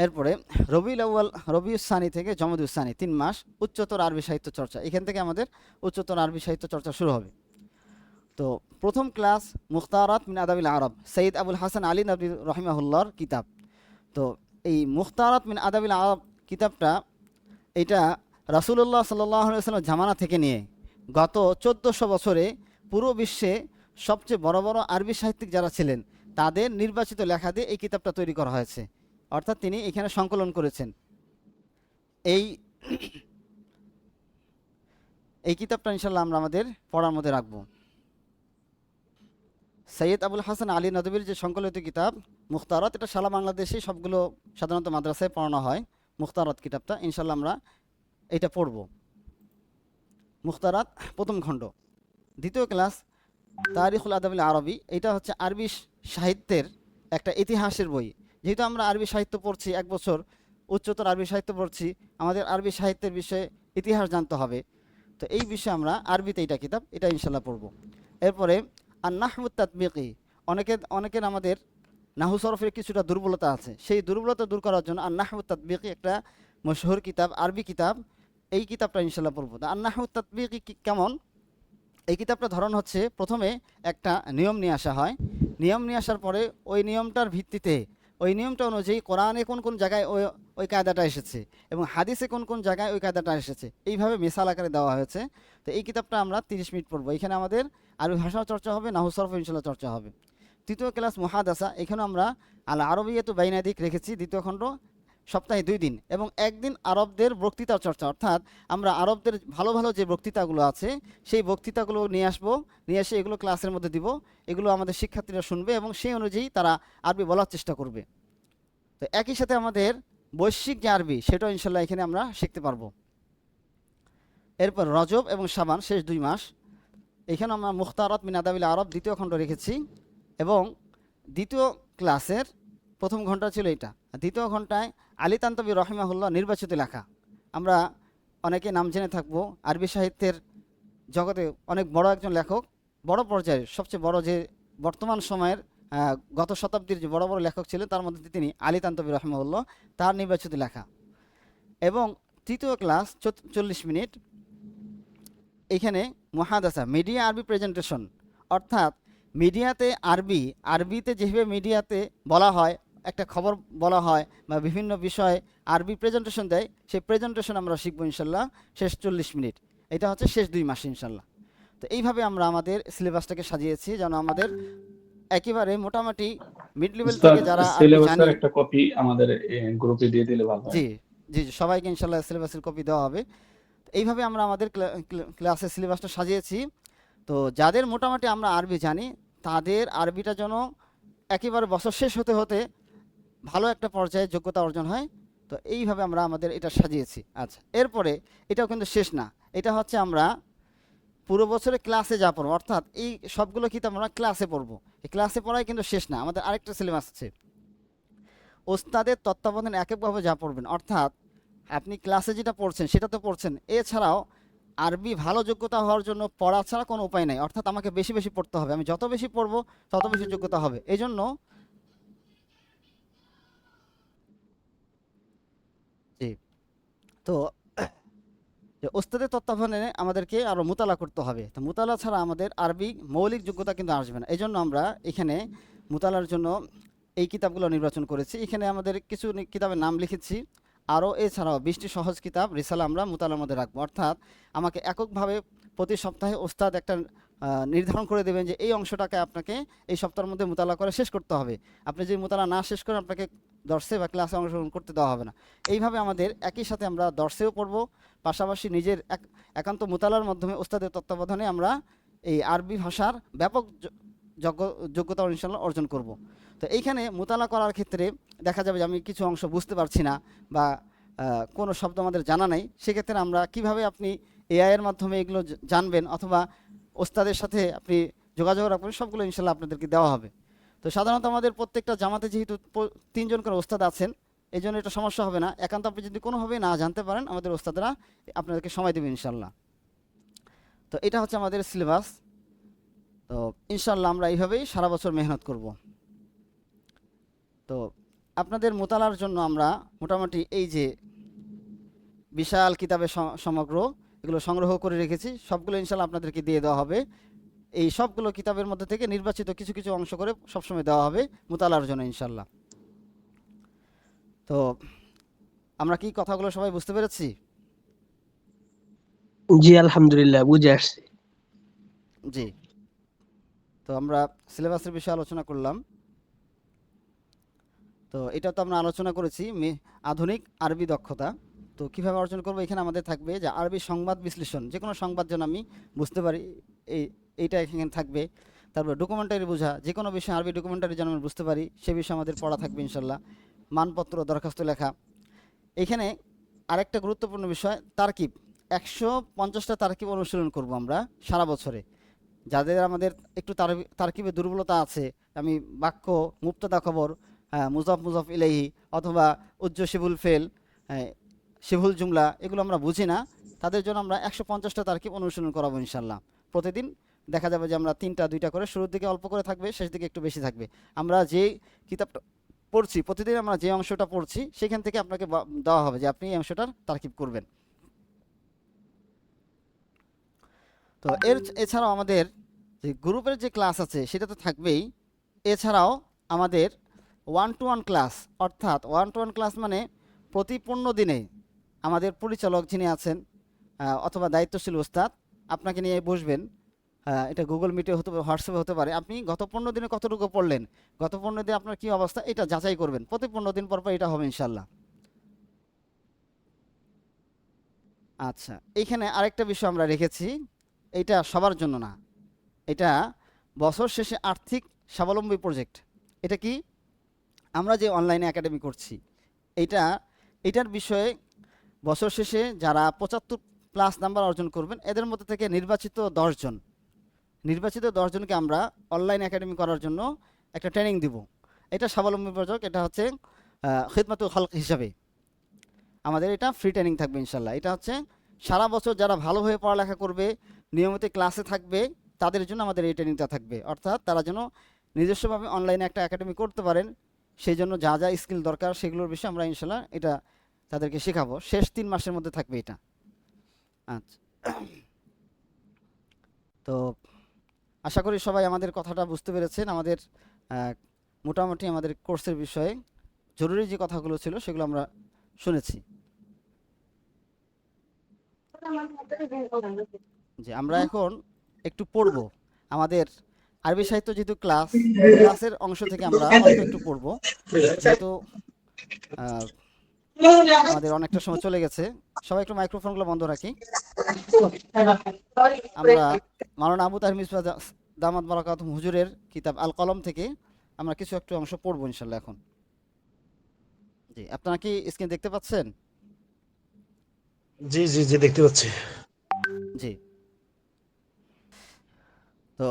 এরপরে রবিউল আউয়াল, রবিউস সানি থেকে জমাদুস সানি 3 মাস উচ্চতর আরবি সাহিত্য চর্চা। এখান থেকে আমাদের উচ্চতর আরবি সাহিত্য চর্চা শুরু হবে। তো প্রথম ক্লাস মুখতারাত মিন আদাবিল আরব, সৈয়দ আবুল হাসান আলী নবী রহিমাহুল্লাহর কিতাব। তো এই মুখতারাত মিন আদাবিল আরব কিতাবটা এটা রাসূলুল্লাহ সাল্লাল্লাহু আলাইহি ওয়াসাল্লাম জামানা থেকে নিয়ে গত 1400 বছরে পুরো বিশ্বে সবচেয়ে বড় বড় আরবি সাহিত্যিক যারা ছিলেন তাদের নির্বাচিত লেখা দিয়ে এই কিতাবটা তৈরি করা হয়েছে, অর্থাৎ তিনি এখানে সংকলন করেছেন। এই কিতাবটা ইনশাল্লাহ আমরা আমাদের পড়ার মধ্যে রাখবো। সৈয়দ আবুল হাসান আলী নদবীর যে সংকলিত কিতাব মুখতারাত, এটা সারা বাংলাদেশে সবগুলো সাধারণত মাদ্রাসায় পড়ানো হয়। মুখতারাত কিতাবটা ইনশাল্লাহ আমরা এটা পড়ব। মুখতারাত প্রথম খণ্ড। দ্বিতীয় ক্লাস তারিখুল আদাবিল আরবি, এটা হচ্ছে আরবি সাহিত্যের একটা ইতিহাসের বই। যেহেতু আমরা আরবি সাহিত্য পড়ছি, 1 বছর উচ্চতর আরবি সাহিত্য পড়ছি, আমাদের আরবি সাহিত্যের বিষয়ে ইতিহাস জানতে হবে। তো এই বিষয়ে আমরা আরবিতে এটা কিতাব, এটা ইনশাল্লাহ পড়ব। এরপরে আর নাহমুত তাতবিকি, অনেকের আমাদের নাহু সরফের কিছুটা দুর্বলতা আছে, সেই দুর্বলতা দূর করার জন্য আর নাহমুত তাতবিকি একটা মশহুর কিতাব, আরবি কিতাব। এই কিতাবটা ইনশাল্লাহ পড়ব। আর নাহমুত তাতবিকি কেমন? এই কিতাবটা ধরন হচ্ছে প্রথমে একটা নিয়ম নিয়ে আসা হয়, নিয়ম নিয়ে আসার পরে ওই নিয়মটার ভিত্তিতে, ওই নিয়মটা অনুযায়ী কোরআনে কোন কোন জায়গায় ওই কায়দাটা এসেছে এবং হাদিসে কোন কোন জায়গায় ওই কায়দাটা এসেছে, এইভাবে মিসাল আকারে দেওয়া হয়েছে। তো এই কিতাবটা আমরা 30 মিনিট পড়বো। এখানে আমাদের আরবি ভাষাও চর্চা হবে, নাহু সরফ ইনশাল্লাহ চর্চা হবে। তৃতীয় ক্লাস মুহাদাসা, এখানে আমরা আল আরবিয়াতু বাইনা ইয়াদাইক রেখেছি দ্বিতীয় খণ্ড, সপ্তাহে 2 দিন, এবং একদিন আরবদের বক্তৃতা চর্চা, অর্থাৎ আমরা আরবদের ভালো ভালো যে বক্তৃতাগুলো আছে সেই বক্তৃতাগুলো নিয়ে আসবো, নিয়ে এসে এগুলো ক্লাসের মধ্যে দিব, এগুলো আমাদের শিক্ষার্থীরা শুনবে এবং সেই অনুযায়ী তারা আরবি বলার চেষ্টা করবে। তো একই সাথে আমাদের বৈশ্বিক যে আরবি সেটাও ইনশাল্লাহ এখানে আমরা শিখতে পারবো। এরপর রজব এবং শাবান শেষ 2 মাস, এখানে আমরা মুখতারাত মিন আদাবিল আরব দ্বিতীয় খণ্ড রেখেছি, এবং দ্বিতীয় ক্লাসের প্রথম ঘন্টা ছিল এটা, দ্বিতীয় ঘন্টায় আলী তানতাবী রহিমাহুল্লাহ নির্বাচিত লেখা। আমরা অনেকে নাম জেনে থাকবো, আরবি সাহিত্যের জগতে অনেক বড় একজন লেখক, বড় পর্যায়ের সবচেয়ে বড় যে বর্তমান সময়ের গত শতাব্দীর যে বড় বড় লেখক ছিলেন তার মধ্যে তিনি আলী তানতাবী রহিমাহুল্লাহ, তার নির্বাচিত লেখা। এবং তৃতীয় ক্লাস 40 মিনিট, এখানে মুহাদাসা মিডিয়া আরবি প্রেজেন্টেশন, অর্থাৎ মিডিয়াতে আরবিতে যেভাবে মিডিয়াতে বলা হয়, একটা খবর বলা হয় বা বিভিন্ন বিষয়ে আরবি প্রেজেন্টেশন দেয়, সেই প্রেজেন্টেশন আমরা শিখবো ইনশাল্লাহ শেষ 40 মিনিট। এটা হচ্ছে শেষ 2 মাস ইনশাল্লাহ। তো এইভাবে আমরা আমাদের সিলেবাসটাকে সাজিয়েছি যেন আমাদের একেবারে মোটামুটি মিড লেভেল থেকে যারা সিলেবাসের একটা কপি আমাদের গ্রুপে দিয়ে দিলে ভালো হয়। জি জি, সবাইকে ইনশাল্লাহ সিলেবাসের কপি দেওয়া হবে। এইভাবে আমরা আমাদের ক্লাসের সিলেবাসটা সাজিয়েছি। তো যাদের মোটামুটি আমরা আরবি জানি তাদের আরবিটা যেন একেবারে বছর শেষ হতে হতে ভালো একটা পর্যায়ে যোগ্যতা অর্জন হয়। তো এইভাবে আমরা আমাদের এটা সাজিয়েছি। আচ্ছা, এরপরে এটাও কিন্তু শেষ না, এটা হচ্ছে আমরা পুরো বছরে ক্লাসে যা পড়বো, অর্থাৎ এই সবগুলো কিতাব আমরা ক্লাসে পড়বো। এই ক্লাসে পড়াই কিন্তু শেষ না, আমাদের আরেকটা সিলেবাস আছে, ওস্তাদের তত্ত্বাবধানে এককভাবে যা পড়বেন, অর্থাৎ আপনি ক্লাসে যেটা পড়ছেন সেটা তো পড়ছেন, এছাড়াও আরবি ভালো যোগ্যতা হওয়ার জন্য পড়া ছাড়া কোনো উপায় নাই, অর্থাৎ আমাকে বেশি বেশি পড়তে হবে, আমি যত বেশি পড়বো তত বেশি যোগ্যতা হবে। এই জন্য তো যে ওস্তাদের তত্ত্বাবধানে আমাদেরকে আরও মোতালা করতে হবে। তো মোতালা ছাড়া আমাদের আরবি মৌলিক যোগ্যতা কিন্তু আসবে না। এই জন্য আমরা এখানে মোতালার জন্য এই কিতাবগুলো নির্বাচন করেছি। এখানে আমাদের কিছু কিতাবের নাম লিখেছি, আরও এছাড়াও 20টি সহজ কিতাব রিসালা আমরা মোতালার মধ্যে রাখবো। অর্থাৎ আমাকে এককভাবে প্রতি সপ্তাহে ওস্তাদ একটা নির্ধারণ করে দেবেন যে এই অংশটাকে আপনাকে এই সপ্তাহের মধ্যে মোতালা করে শেষ করতে হবে। আপনি যদি মোতালা না শেষ করেন আপনাকে দর্শে বা ক্লাসে অংশগ্রহণ করতে দেওয়া হবে না। এইভাবে আমাদের একই সাথে আমরা দর্শেও পড়ব, পাশাপাশি নিজের একান্ত মোতালার মাধ্যমে ওস্তাদের তত্ত্বাবধানে আমরা এই আরবি ভাষার ব্যাপক যোগ্যতা ইনশাল্লাহ অর্জন করব। তো এইখানে মোতালা করার ক্ষেত্রে দেখা যাবে যে আমি কিছু অংশ বুঝতে পারছি না বা কোনো শব্দ আমাদের জানা নাই, সেক্ষেত্রে আমরা কিভাবে আপনি এআই এর মাধ্যমে এগুলো জানবেন অথবা ওস্তাদের সাথে আপনি যোগাযোগ রাখবেন, সবগুলো ইনশাল্লাহ আপনাদেরকে দেওয়া হবে। তো সাধারণত আমাদের প্রত্যেকটা জামাতে যেহেতু 3 জন করে ওস্তাদ আছেন, এই জন্য এটা সমস্যা হবে না। একান্ত আপনি যদি কোনোভাবে না জানতে পারেন, আমাদের ওস্তাদরা আপনাদেরকে সময় দেবে ইনশাল্লাহ। তো এটা হচ্ছে আমাদের সিলেবাস। তো ইনশাল্লাহ আমরা এইভাবেই সারা বছর মেহনত করব। তো আপনাদের মোতালার জন্য আমরা মোটামুটি এই যে বিশাল কিতাবের সমগ্র এগুলো সংগ্রহ করে রেখেছি, সবগুলো ইনশাল্লাহ আপনাদেরকে দিয়ে দেওয়া হবে। এই সবগুলো কিতাবের মধ্যে থেকে নির্বাচিত কিছু কিছু অংশ করে সবসময় দেওয়া হবে মোতালার জন্য ইনশাল্লাহ। তো আমরা কি কথাগুলো সবাই বুঝতে পেরেছি? জি আলহামদুলিল্লাহ বুঝে আসছি। জি। তো আমরা সিলেবাসের বিষয়ে আলোচনা করলাম। তো এটা তো আমরা আলোচনা করেছি আধুনিক আরবি দক্ষতা। তো কিভাবে অর্জন করব, এখানে আমাদের থাকবে যে আরবি সংবাদ বিশ্লেষণ, যে কোনো সংবাদ যেন আমি বুঝতে পারি, এইটা এখানে থাকবে। তারপর ডকুমেন্টারি বোঝা, যে কোনো বিষয়ে আরবি ডকুমেন্টারি যেন আমি বুঝতে পারি, সে বিষয়ে আমাদের পড়া থাকবে ইনশাল্লাহ। মানপত্র, দরখাস্ত লেখা। এখানে আরেকটা গুরুত্বপূর্ণ বিষয় তারকিব, 150টা তারকিব অনুশীলন করব আমরা সারা বছরে। যাদের আমাদের একটু তারকিবে দুর্বলতা আছে, আমি বাক্য, মুবতাদা খবর, মুজাফ মুজাফ ইলাইহি অথবা উজ্জ শিবুল ফেল, শিবুল জুমলা, এগুলো আমরা বুঝি না, তাদের জন্য আমরা 150টা তারকিব অনুশীলন করাবো ইনশাল্লাহ। প্রতিদিন দেখা যাবে যে আমরা 3টা 2টা করে, শুরুর দিকে অল্প করে থাকবে, শেষ দিকে একটু বেশি থাকবে। আমরা যে কিতাবটা পড়ছি, প্রতিদিন আমরা যে অংশটা পড়ছি সেখান থেকে আপনাকে দেওয়া হবে যে আপনি এই অংশটার তারকিব করবেন। তো এছাড়াও আমাদের যে গ্রুপের যে ক্লাস আছে সেটা তো থাকবেই। এছাড়াও আমাদের 1-to-1 ক্লাস, অর্থাৎ 1-to-1 ক্লাস মানে প্রতি 15 দিনে আমাদের পরিচালক যিনি আছেন অথবা দায়িত্বশীল ওস্তাদ আপনাকে নিয়ে বসবেন। এটা গুগল মিটে হতে পারে, হোয়াটসঅ্যাপে হতে পারে। আপনি গত 15 দিনে কতটুকু পড়লেন, গত 15 দিনে আপনার কী অবস্থা, এটা যাচাই করবেন। প্রতি 15 দিন পর পর এটা হবে ইনশাল্লাহ। আচ্ছা, এইখানে আরেকটা বিষয় আমরা রেখেছি, এটা সবার জন্য না, এটা বছর শেষে আর্থিক স্বাবলম্বী প্রজেক্ট। এটা কি, আমরা যে অনলাইনে একাডেমি করছি, এটার বিষয়ে বছর শেষে যারা 75+ নাম্বার অর্জন করবেন, এদের মধ্যে থেকে নির্বাচিত 10 জনকে আমরা অনলাইন একাডেমি করার জন্য একটা ট্রেনিং দিব। এটা স্বাবলম্বী প্রজেক্ট, এটা হচ্ছে খিদমাতুল খালক হিসাবে আমাদের এটা ফ্রি ট্রেনিং থাকবে ইনশাল্লাহ। এটা হচ্ছে সারা বছর যারা ভালোভাবে পড়ালেখা করবে, নিয়মিত ক্লাসে থাকবে, তাদের জন্য আমাদের এই ট্রেনিংটা থাকবে। অর্থাৎ তারা যেন নিজস্বভাবে অনলাইনে একটা একাডেমি করতে পারেন, সেই জন্য যা যা স্কিল দরকার সেগুলোর বিষয়ে আমরা ইনশাল্লাহ এটা তাদেরকে শেখাবো। শেষ 3 মাসের মধ্যে থাকবে এটা। আচ্ছা, তো আশা করি সবাই আমাদের কথাটা বুঝতে পেরেছেন। আমাদের মোটামুটি আমাদের কোর্সের বিষয়ে জরুরি যে কথাগুলো ছিল সেগুলো আমরা শুনেছি। যে আমরা এখন একটু পড়ব আমাদের আরবি সাহিত্য, যেহেতু ক্লাসের অংশ থেকে আমরা অল্প একটু পড়ব, যেহেতু আমাদের অনেকটা সময় চলে গেছে। সবাই একটু মাইক্রোফোনগুলো বন্ধ রাখি। আমরা মাওলানা আবু তাহের মিসবাহ দামাত বারাকাতুহু হুজুরের কিতাব আল কলম থেকে আমরা কিছু একটু অংশ পড়বো ইনশাল্লাহ এখন। জি, আপনারা কি স্ক্রিন দেখতে পাচ্ছেন? জি জি জি দেখতে পাচ্ছি। জি। তো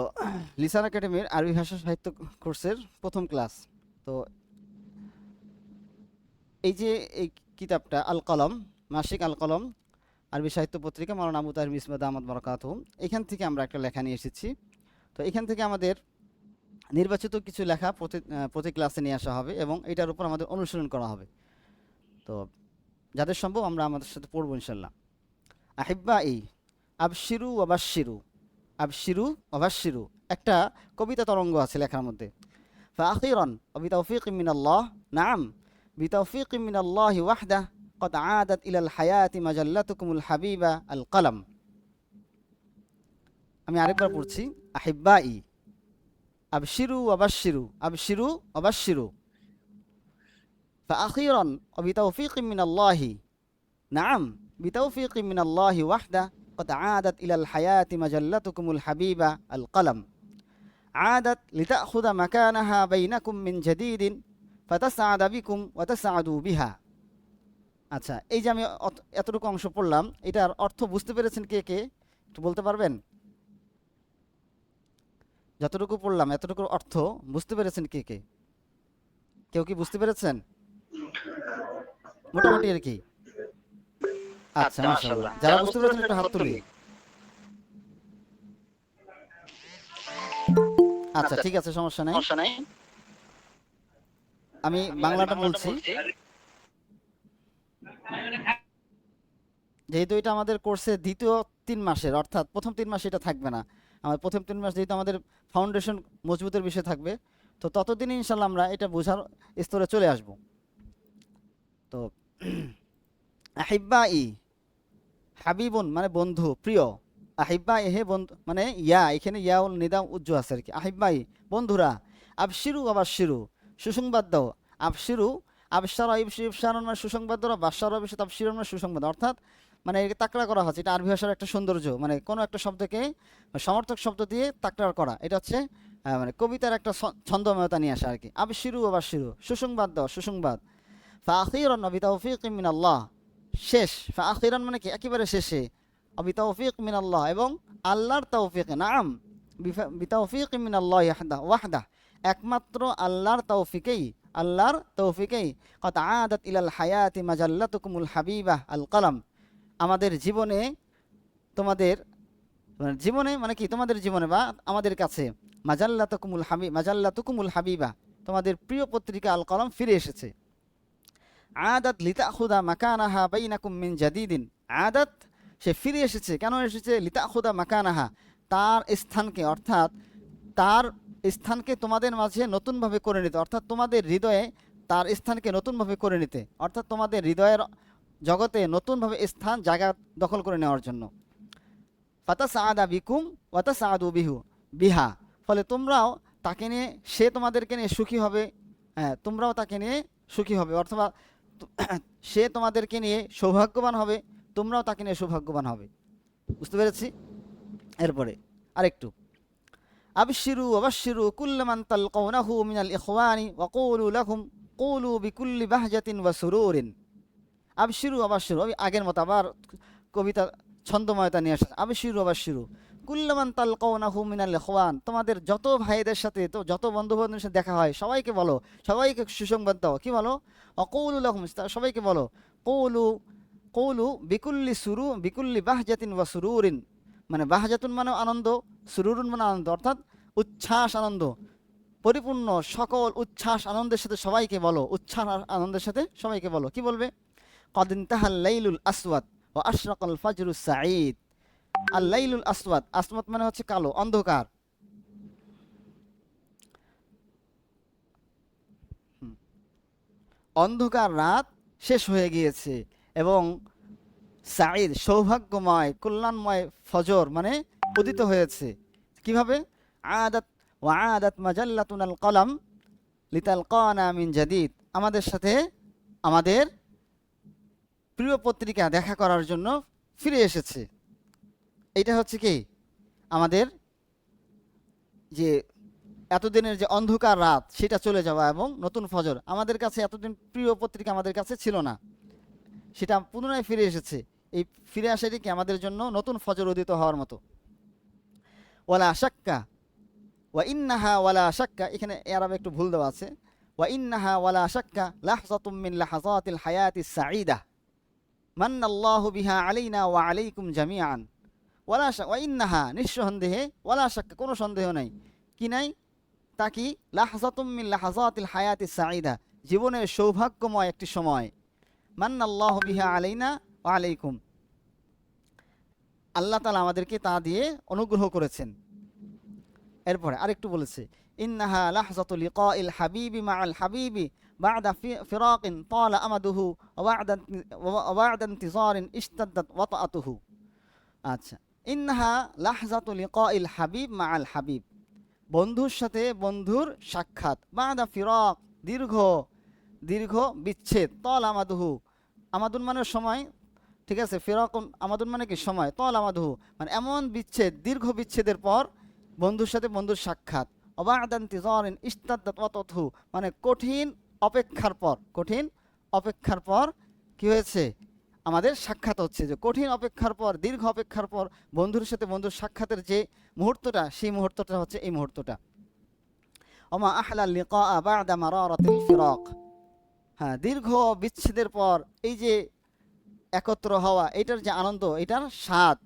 লিসান একাডেমির আরবি ভাষা সাহিত্য কোর্সের প্রথম ক্লাস। তো এই যে এই কিতাবটা আল কলম, মাসিক আল কলম আরবি সাহিত্য পত্রিকা, মাওলানা আবু তাহের মিসবাহ দামাত বারাকাতুহু, এখান থেকে আমরা একটা লেখা নিয়ে এসেছি। তো এখান থেকে আমাদের নির্বাচিত কিছু লেখা প্রতি ক্লাসে নিয়ে আসা হবে এবং এটার উপর আমাদের অনুশীলন করা হবে। তো যাদের সম্ভব আমরা আমাদের সাথে পড়বো ইনশাল্লাহ। আহিব্বাই আবশিরু ওয়াবাশশিরু, আবশিরু ওয়াবাশশিরু, একটা কবিতা তরঙ্গ আছে লেখার মধ্যে। ফাআখিরান ওয়া বিতাওফীকিম মিনাল্লাহ, নাম বিতাওফীকিম মিনাল্লাহি ওয়াহদাহ قد عادت إلى الحياة مجلتكم الحبيبة القلم। আমি আরেকবার পড়ছি, আহিব্বাই আবশিরু ওয়াবাশশিরু, আবশিরু ওয়াবাশশিরু, فأخيرا وبتوفيق من الله، نعم بتوفيق من الله وحده قد عادت إلى الحياة مجلتكم الحبيبة القلم। عادت لتأخذ مكانها بينكم من جديد فتسعد بكم وتسعدوا بها। আচ্ছা, এই যে আমি এতটুকু অংশ পড়লাম, এটার অর্থ বুঝতে পেরেছেন কে কে? একটু বলতে পারবেন? যতটুকু পড়লাম এতটুকুর অর্থ বুঝতে পেরেছেন কে কে? কেউ কি বুঝতে পেরেছেন? মোটামুটি আর কি। আচ্ছা, মাশাআল্লাহ। যারা বুঝতে পেরেছেন একটু হাত তুলি। আচ্ছা, ঠিক আছে, সমস্যা নাই। আমি বাংলাটা বলছি। যেহেতু এটা আমাদের কোর্সে দ্বিতীয় 3 মাসের, অর্থাৎ প্রথম 3 মাস এটা থাকবে না। আমার প্রথম 3 মাস যেহেতু আমাদের ফাউন্ডেশন মজবুতের বিষয় থাকবে, তো ততদিন ইনশাল্লাহ আমরা এটা বোঝার স্তরে চলে আসব। তো আহিব্বাই, হাবিবুন মানে বন্ধু, প্রিয়। আহিব্বাই হে বন্ধু মানে ইয়া, এখানে ইয়াউল নিদাম উজ্জু আছে আর কি। আহিব্বাই বন্ধুরা, আবশিরু আবাশিরু সুসংবাদ দাও। আবশিরু আবশারা ইবশারুন মানে সুসংবাদ দাও, বাশারা তাবশিরুন মানে সুসংবাদ। অর্থাৎ মানে এটা তাকড়া করা হচ্ছে, এটা আরবি ভাষার একটা সৌন্দর্য, মানে কোনো একটা শব্দকে সমর্থক শব্দ দিয়ে তাকড়া করা, এটা হচ্ছে মানে কবিতার একটা ছন্দময়তা নিয়ে আসা আর কি। আবশিরু আবাশিরু সুসংবাদ দাও, সুসংবাদ। ফাখিরান বিতাওফিকিম মিনাল্লাহ, শেষ। ফাখিরান মানে কি একেবারে শেষে, বিতাওফিক মিনাল্লাহ এবং আল্লাহর তৌফিক। নাম বিতাওফিক মিনাল্লাহ ওয়াহদা, একমাত্র আল্লাহর তৌফিকেই, আল্লাহর তৌফিকেই। কত আদাত ইলাল হায়াতি মাজাল্লাতুকুমুল হাবিবাহ আল কলম, আমাদের জীবনে তোমাদের জীবনে মানে কি তোমাদের জীবনে বা আমাদের কাছে মাজাল্লাতুকুমুল হাবিবা তোমাদের প্রিয় পত্রিকা আল কলম ফিরে এসেছে। আদাত লিতাখুদা মাকানাহা বাইনাকুম মিন জাদিদিন, আদাত সে ফিরে এসেছে। কেন এসেছে? লিতাখুদা মাকানাহা, তার স্থানকে, অর্থাৎ তার স্থানকে তোমাদের মাঝে নতুনভাবে করে নিতে, অর্থাৎ তোমাদের হৃদয়ে তার স্থানকে নতুনভাবে করে নিতে, অর্থাৎ তোমাদের হৃদয়ের জগতে নতুনভাবে স্থান জায়গা দখল করে নেওয়ার জন্য। ফাতাসআদা বিকুম ওয়াতাসআদু বিহা, ফলে তোমরাও তাকে নিয়ে, সে তোমাদেরকে নিয়ে সুখী হবে, হ্যাঁ তোমরাও তাকে নিয়ে সুখী হবে, অথবা সে তোমাদেরকে নিয়ে সৌভাগ্যবান হবে, তোমরাও তাকে নিয়ে সৌভাগ্যবান হবে। বুঝতে পেরেছি? এরপরে আরেকটু, আবশিরু ওয়াবাশশিরু কুল্লামান তালকাউনাহু মিনাল ইখওয়ানি ওয়া কুলু লাহুম কুলু বিকুল্লি বাহজাতিন ওয়া সুরুরিন। আবশিরু ওয়াবাশশিরু, আমি আগের মতো আবার কবিতা ছন্দময়তা নিয়ে আসে। আবশিরু ওয়াবাশশিরু কুল্লামান তালকাউনাহু মিনাল ইখওয়ান, তোমাদের যত ভাইদের সাথে, তো যত বন্ধু বান্ধবের সাথে দেখা হয় সবাইকে বলো, সবাইকে সুসংবাদ দাও। কি বলো? ওয়া কুলু লাহুম, সবাইকে বলো, কুলু বিকুল্লি বাহজাতিন ওয়া সুরুরিন, মানে বাহজাতুন মানে আনন্দ, সুরুরুন মানে আনন্দ, অর্থাৎ উচ্ছ্বাস আনন্দ, পরিপূর্ণ সকল উচ্ছ্বাস আনন্দের সাথে সবাইকে বলো, উচ্ছ্বাস আনন্দের সাথে সবাইকে বলো। কি বলবে? কদ ইনতাহাল লাইলুল আসওয়াদ ওয়া আশরাকাল ফাজরুস সাঈদ। আল লাইলুল আসওয়াদ, আসওয়াদ মানে হচ্ছে কালো, অন্ধকার। অন্ধকার রাত শেষ হয়ে গিয়েছে এবং সাঈদ সৌভাগ্যময় কল্যাণময় ফজর মানে উদিত হয়েছে। কিভাবে? আদাত ওয়া আদাত মাজাল্লাতুনাল কলম লিতালকানা মিন জাদিদ, আমাদের সাথে আমাদের প্রিয় পত্রিকা দেখা করার জন্য ফিরে এসেছে। এইটা হচ্ছে কি আমাদের যে এতদিনের যে অন্ধকার রাত সেটা চলে যাওয়া এবং নতুন ফজর। আমাদের কাছে এতদিন প্রিয় পত্রিকা আমাদের কাছে ছিল না, সেটা পুনরায় ফিরে এসেছে। এই ফিরে আসাটি কি আমাদের জন্য নতুন ফজর উদিত হওয়ার মতো। ওয়ালা শাক্কা ওয়া ইন্নাহা ওয়ালা শাক্কা, এখানে আরবে একটু ভুল দেওয়া আছে। ওয়া ইন্নাহা ওয়ালা শাক্কা লাহজাতুম মিন লাহাজাতিল হায়াতিস সাঈদা মান্নাল্লাহু বিহা আলাইনা ওয়া আলাইকুম জামিআন। ওয়া ইন্নাহা, নিঃসন্দেহে, ওয়ালা শাক্কা কোনো সন্দেহ নাই, কি নাই, তা কি, লাহজাতুম মিন লাহাজাতিল হায়াতিস সাঈদা, জীবনের সৌভাগ্যময় একটি সময়। মান্নাল্লাহু বিহা আলাইনা ওয়া আলাইকুম, আল্লাহ তাআলা আমাদেরকে তা দিয়ে অনুগ্রহ করেছেন। এরপরে আরেকটু বলেছে, ইন্নাহা লাহজাতু লিকাইল হাবিবি মাআল হাবিবি বা'দা ফিরাকিন তালা আমাদুহু ওয়া বা'দা ইন্তিজারিন ইশতাদ্দাত ওয়াতাআতুহু। আচ্ছা, ইন্নাহা লাহজাতু লিকাইল হাবিব মাআল হাবিব, বন্ধুর সাথে বন্ধুর সাক্ষাৎ, বা'দা ফিরাক দীর্ঘ বিচ্ছেদ, তালা আমাদুহু, আমাদুন মানে সময়, ঠিক আছে, ফিরাকুন আমাদুন মানে কি সময়, তালা আমাদুহু মানে এমন বিচ্ছেদ, দীর্ঘ বিচ্ছেদের পর বন্ধুর সাথে বন্ধুর সাক্ষাৎ, ওবা'দা ইনতিযারিন ইশতাদ্দাত ওয়াতাতহু, মানে কঠিন অপেক্ষার পর কি হয়েছে, আমাদের সাক্ষাৎ হচ্ছে। যে কঠিন অপেক্ষার পর, দীর্ঘ অপেক্ষার পর বন্ধুর সাথে বন্ধুর সাক্ষাতের যে মুহূর্তটা, সেই মুহূর্তটা হচ্ছে এই মুহূর্তটা। ওমা আহলা লিকা বা'দা মারারাতিল ফিরাক, হ্যাঁ, দীর্ঘ বিচ্ছেদের পর এই যে একত্র হওয়া, এটার যে আনন্দ, এটার স্বাদ,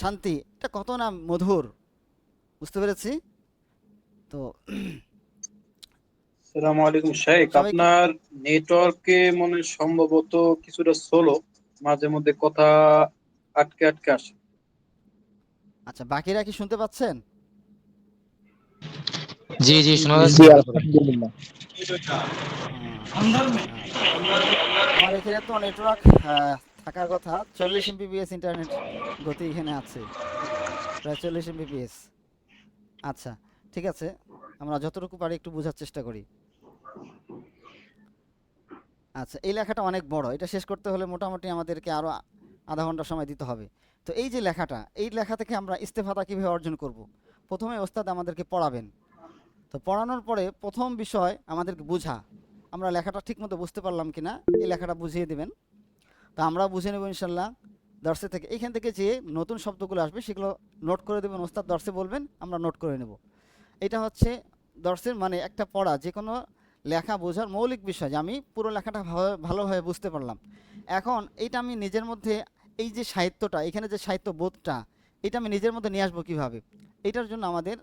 শান্তি, এটা কত না মধুর। বুঝতে পেরেছি তো। আসসালামু আলাইকুম শেখ, সবাইকে আপনার নেটওয়ার্কে মনে হয় সম্ভবত কিছুটা স্লো, মাঝে মধ্যে কথা আটকে আটকে আসে। আচ্ছা, বাকিরা কি শুনতে পাচ্ছেন? জি জি শোনা জি যাচ্ছে ভালো করে। আলহামদুলিল্লাহ। আমার এখানে তো নেটওয়ার্ক থাকার কথা, 40 এমবিপিএস ইন্টারনেট গতি এখানে আছে, প্রায় 40 এমবিপিএস। আচ্ছা, ঠিক আছে, আমরা যতটুকু পারি একটু বোঝার চেষ্টা করি। আচ্ছা, এই লেখাটা অনেক বড়, এটা শেষ করতে হলে মোটামুটি আমাদেরকে আরো আধা ঘন্টা সময় দিতে হবে। তো এই যে লেখাটা, এই লেখা থেকে আমরা ইস্তেফাদা কিভাবে অর্জন করব? প্রথমে ওস্তাদ আমাদেরকে পড়াবেন। তো পড়ানোর পরে প্রথম বিষয় আমাদেরকে বোঝা, আমরা লেখাটা ঠিকমতো বুঝতে পারলাম কিনা, এই লেখাটা বুঝিয়ে দেবেন। তো আমরা বুঝে নেব ইনশাল্লাহ দর্শে থেকে। এইখান থেকে যে নতুন শব্দগুলো আসবে সেগুলো নোট করে দেবেন, ওস্তাদ দর্শে বলবেন, আমরা নোট করে নেব। এটা হচ্ছে দর্শের মানে একটা পড়া, যে কোনো লেখা বোঝার মৌলিক বিষয়, যে আমি পুরো লেখাটা ভালোভাবে বুঝতে পারলাম। এখন এইটা আমি নিজের মধ্যে, এই যে সাহিত্যটা, এখানে যে সাহিত্য বোধটা, এটা আমি নিজের মধ্যে নিয়ে আসবো কীভাবে? এটার জন্য আমাদের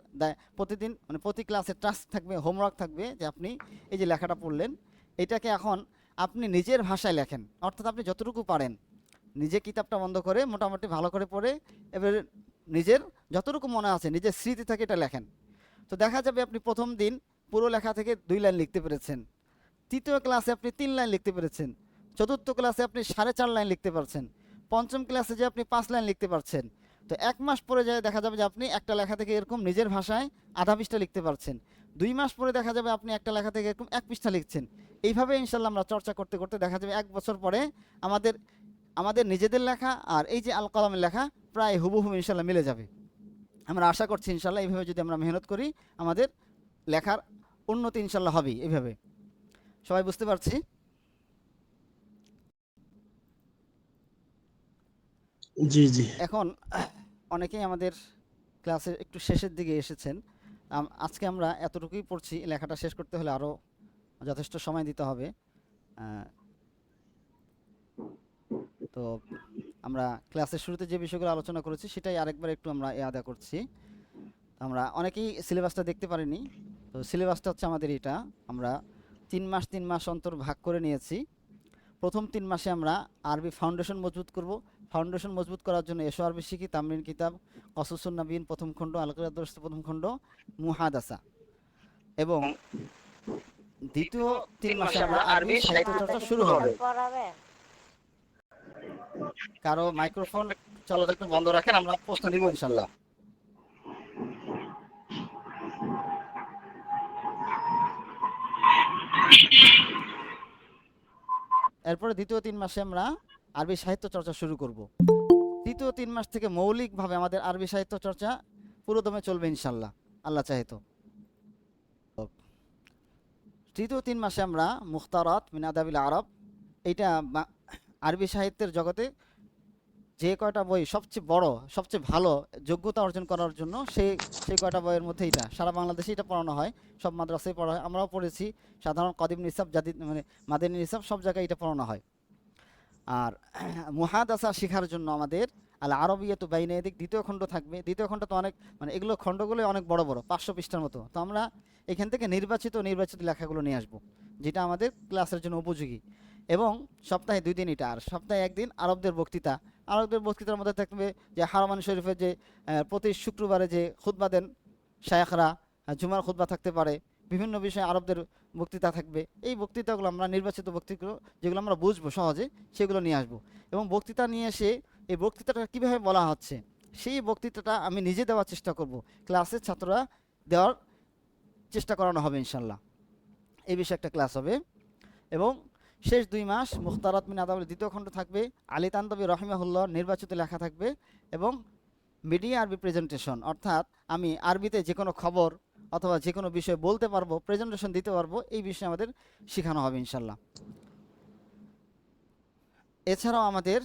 প্রতিদিন মানে প্রতি ক্লাসে টাস্ক থাকবে, হোমওয়ার্ক থাকবে, যে আপনি এই যে লেখাটা পড়লেন, এটাকে এখন আপনি নিজের ভাষায় লেখেন। অর্থাৎ আপনি যতটুকু পারেন নিজে কিতাবটা বন্ধ করে মোটামুটি ভালো করে পড়ে, এবার নিজের যতটুকু মনে আছে, নিজের স্মৃতি থেকে এটা লেখেন। তো দেখা যাবে আপনি প্রথম দিন পুরো লেখা থেকে 2 লাইন লিখতে পেরেছেন, তৃতীয় ক্লাসে আপনি 3 লাইন লিখতে পেরেছেন, চতুর্থ ক্লাসে আপনি 4.5 লাইন লিখতে পারছেন, পঞ্চম ক্লাসে যে আপনি 5 লাইন লিখতে পারছেন। তো 1 মাস পরে যায় দেখা যাবে যে আপনি একটা লেখা থেকে এরকম নিজের ভাষায় আধা পৃষ্ঠা লিখতে পারছেন। 2 মাস পরে দেখা যাবে আপনি একটা লেখা থেকে এরকম 1 পৃষ্ঠা লিখছেন। এইভাবে ইনশাল্লাহ আমরা চর্চা করতে করতে দেখা যাবে 1 বছর পরে আমাদের নিজেদের লেখা আর এই যে আল কলামের লেখা প্রায় হুবহু ইনশাল্লাহ মিলে যাবে। আমরা আশা করছি ইনশাল্লাহ এইভাবে যদি আমরা মেহনত করি, আমাদের লেখার উন্নতি ইনশাল্লাহ হবেই। এইভাবে সবাই বুঝতে পারছি? জি জি। এখন অনেকেই আমাদের ক্লাসের একটু শেষের দিকে এসেছেন। আজকে আমরা এতটুকুই পড়ছি, লেখাটা শেষ করতে হলে আরও যথেষ্ট সময় দিতে হবে। তো আমরা ক্লাসের শুরুতে যে বিষয়গুলো আলোচনা করেছি সেটাই আরেকবার একটু আমরা আদা করছি। আমরা অনেকেই সিলেবাসটা দেখতে পারিনি। তো সিলেবাসটা হচ্ছে আমাদের এটা, আমরা 3 মাস অন্তর ভাগ করে নিয়েছি। প্রথম 3 মাসে আমরা আরবি ফাউন্ডেশন মজবুত করব। ফাউন্ডেশন মজবুত করার জন্য এসো আরবি শিখি, তামরিন কিতাব, কসসুন নবীন প্রথম খণ্ড, আল কিরাত দর্স প্রথম খণ্ড, মুহাদাসা। এবং দ্বিতীয় 3 মাসে আমরা আরবি সাহিত্য চর্চা শুরু হবে। কারো মাইক্রোফোন চলাচল একটু বন্ধ রাখেন, আমরা প্রশ্ন দিব ইনশাল্লাহ। এরপরে দ্বিতীয় 3 মাসে আমরা আরবি সাহিত্য চর্চা শুরু করব। তৃতীয় 3 মাস থেকে মৌলিকভাবে আমাদের আরবি সাহিত্য চর্চা পুরোদমে চলবে ইনশাল্লাহ, আল্লাহ চাহে তো। তৃতীয় 3 মাসে আমরা মুখতারাত মিন আদাবিল আরব, এইটা আরবি সাহিত্যের জগতে যে কয়টা বই সবচেয়ে বড়, সবচেয়ে ভালো যোগ্যতা অর্জন করার জন্য সেই কয়টা বইয়ের মধ্যে এটা সারা বাংলাদেশে এটা পড়ানো হয়, সব মাদ্রাসায় পড়া হয়। আমরাও পড়েছি, সাধারণ কদিম নিসাব, জাদিদ মানে মাদানী নিসাব, সব জায়গায় এটা পড়ানো হয়। আর মুহাদাসা শেখার জন্য আমাদের আল আরবিয়াতু বাইনা ইয়াদিক দ্বিতীয় খণ্ড থাকবে। দ্বিতীয় খণ্ড তো অনেক, মানে এগুলো খণ্ডগুলো অনেক বড় বড়, 500 পৃষ্ঠার মতো। তো আমরা এখান থেকে নির্বাচিত লেখাগুলো নিয়ে আসবো, যেটা আমাদের ক্লাসের জন্য উপযোগী। এবং সপ্তাহে 2 দিন এটা, আর সপ্তাহে 1 দিন আরবদের বক্তৃতা। আরবদের বক্তৃতার মধ্যে থাকবে যে হারামান শরীফের যে প্রতি শুক্রবারে যে খুতবা দেন শায়খরা, জুমার খুতবা থাকতে পারে, বিভিন্ন বিষয়ে আরবদের বক্তৃতা থাকবে। এই বক্তৃতাগুলো আমরা নির্বাচিত বক্তৃতাগুলো যেগুলো আমরা বুঝবো সহজে, সেগুলো নিয়ে আসবো। এবং বক্তৃতা নিয়ে এসে এই বক্তৃতাটা কীভাবে বলা হচ্ছে সেই বক্তৃতাটা আমি নিজে দেওয়ার চেষ্টা করব, ক্লাসের ছাত্ররা দেওয়ার চেষ্টা করানো হবে ইনশাল্লাহ। এই বিষয়ে একটা ক্লাস হবে। এবং শেষ 2 মাস মুখতারাত মিন আদাবিল দ্বিতীয় খণ্ড থাকবে, আলী তানতাবী রহিমাহুল্লাহ নির্বাচিত লেখা থাকবে। এবং মিডিয়া আরবি প্রেজেন্টেশন, অর্থাৎ আমি আরবিতে যে কোনো খবর অথবা যে কোনো বিষয়ে বলতে পারবো, প্রেজেন্টেশন দিতে পারবো, এই বিষয়ে আমাদের শেখানো হবে ইনশাল্লাহ। এছাড়াও আমাদের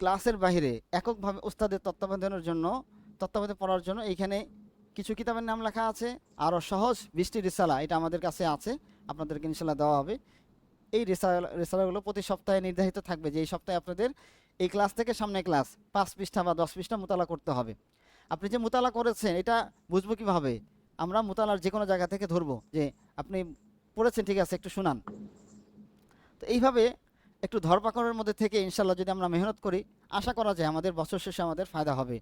ক্লাসের বাইরে এককভাবে ওস্তাদের তত্ত্বাবধানে পড়ার জন্য এইখানে কিছু কিতাবের নাম লেখা আছে। আরও সহজ 20টি রিসালা এটা আমাদের কাছে আছে, আপনাদেরকে ইনশাল্লাহ দেওয়া হবে। এই রিসালাগুলো প্রতি সপ্তাহে নির্ধারিত থাকবে যে এই সপ্তাহে আপনাদের এই ক্লাস থেকে সামনে ক্লাস 5 পৃষ্ঠা বা 10 পৃষ্ঠা মোতালা করতে হবে। আপনি যে মোতালা করেছেন এটা বুঝবো কীভাবে? আমরা মোতালার যে কোনো জায়গা থেকে ধরবো যে আপনি পড়েছেন, ঠিক আছে, একটু শুনান। তো এইভাবে একটু ধরপাকড়ের মধ্যে থেকে ইনশাল্লাহ যদি আমরা মেহনত করি, আশা করা যায় আমাদের বছর শেষে আমাদের ফায়দা হবে,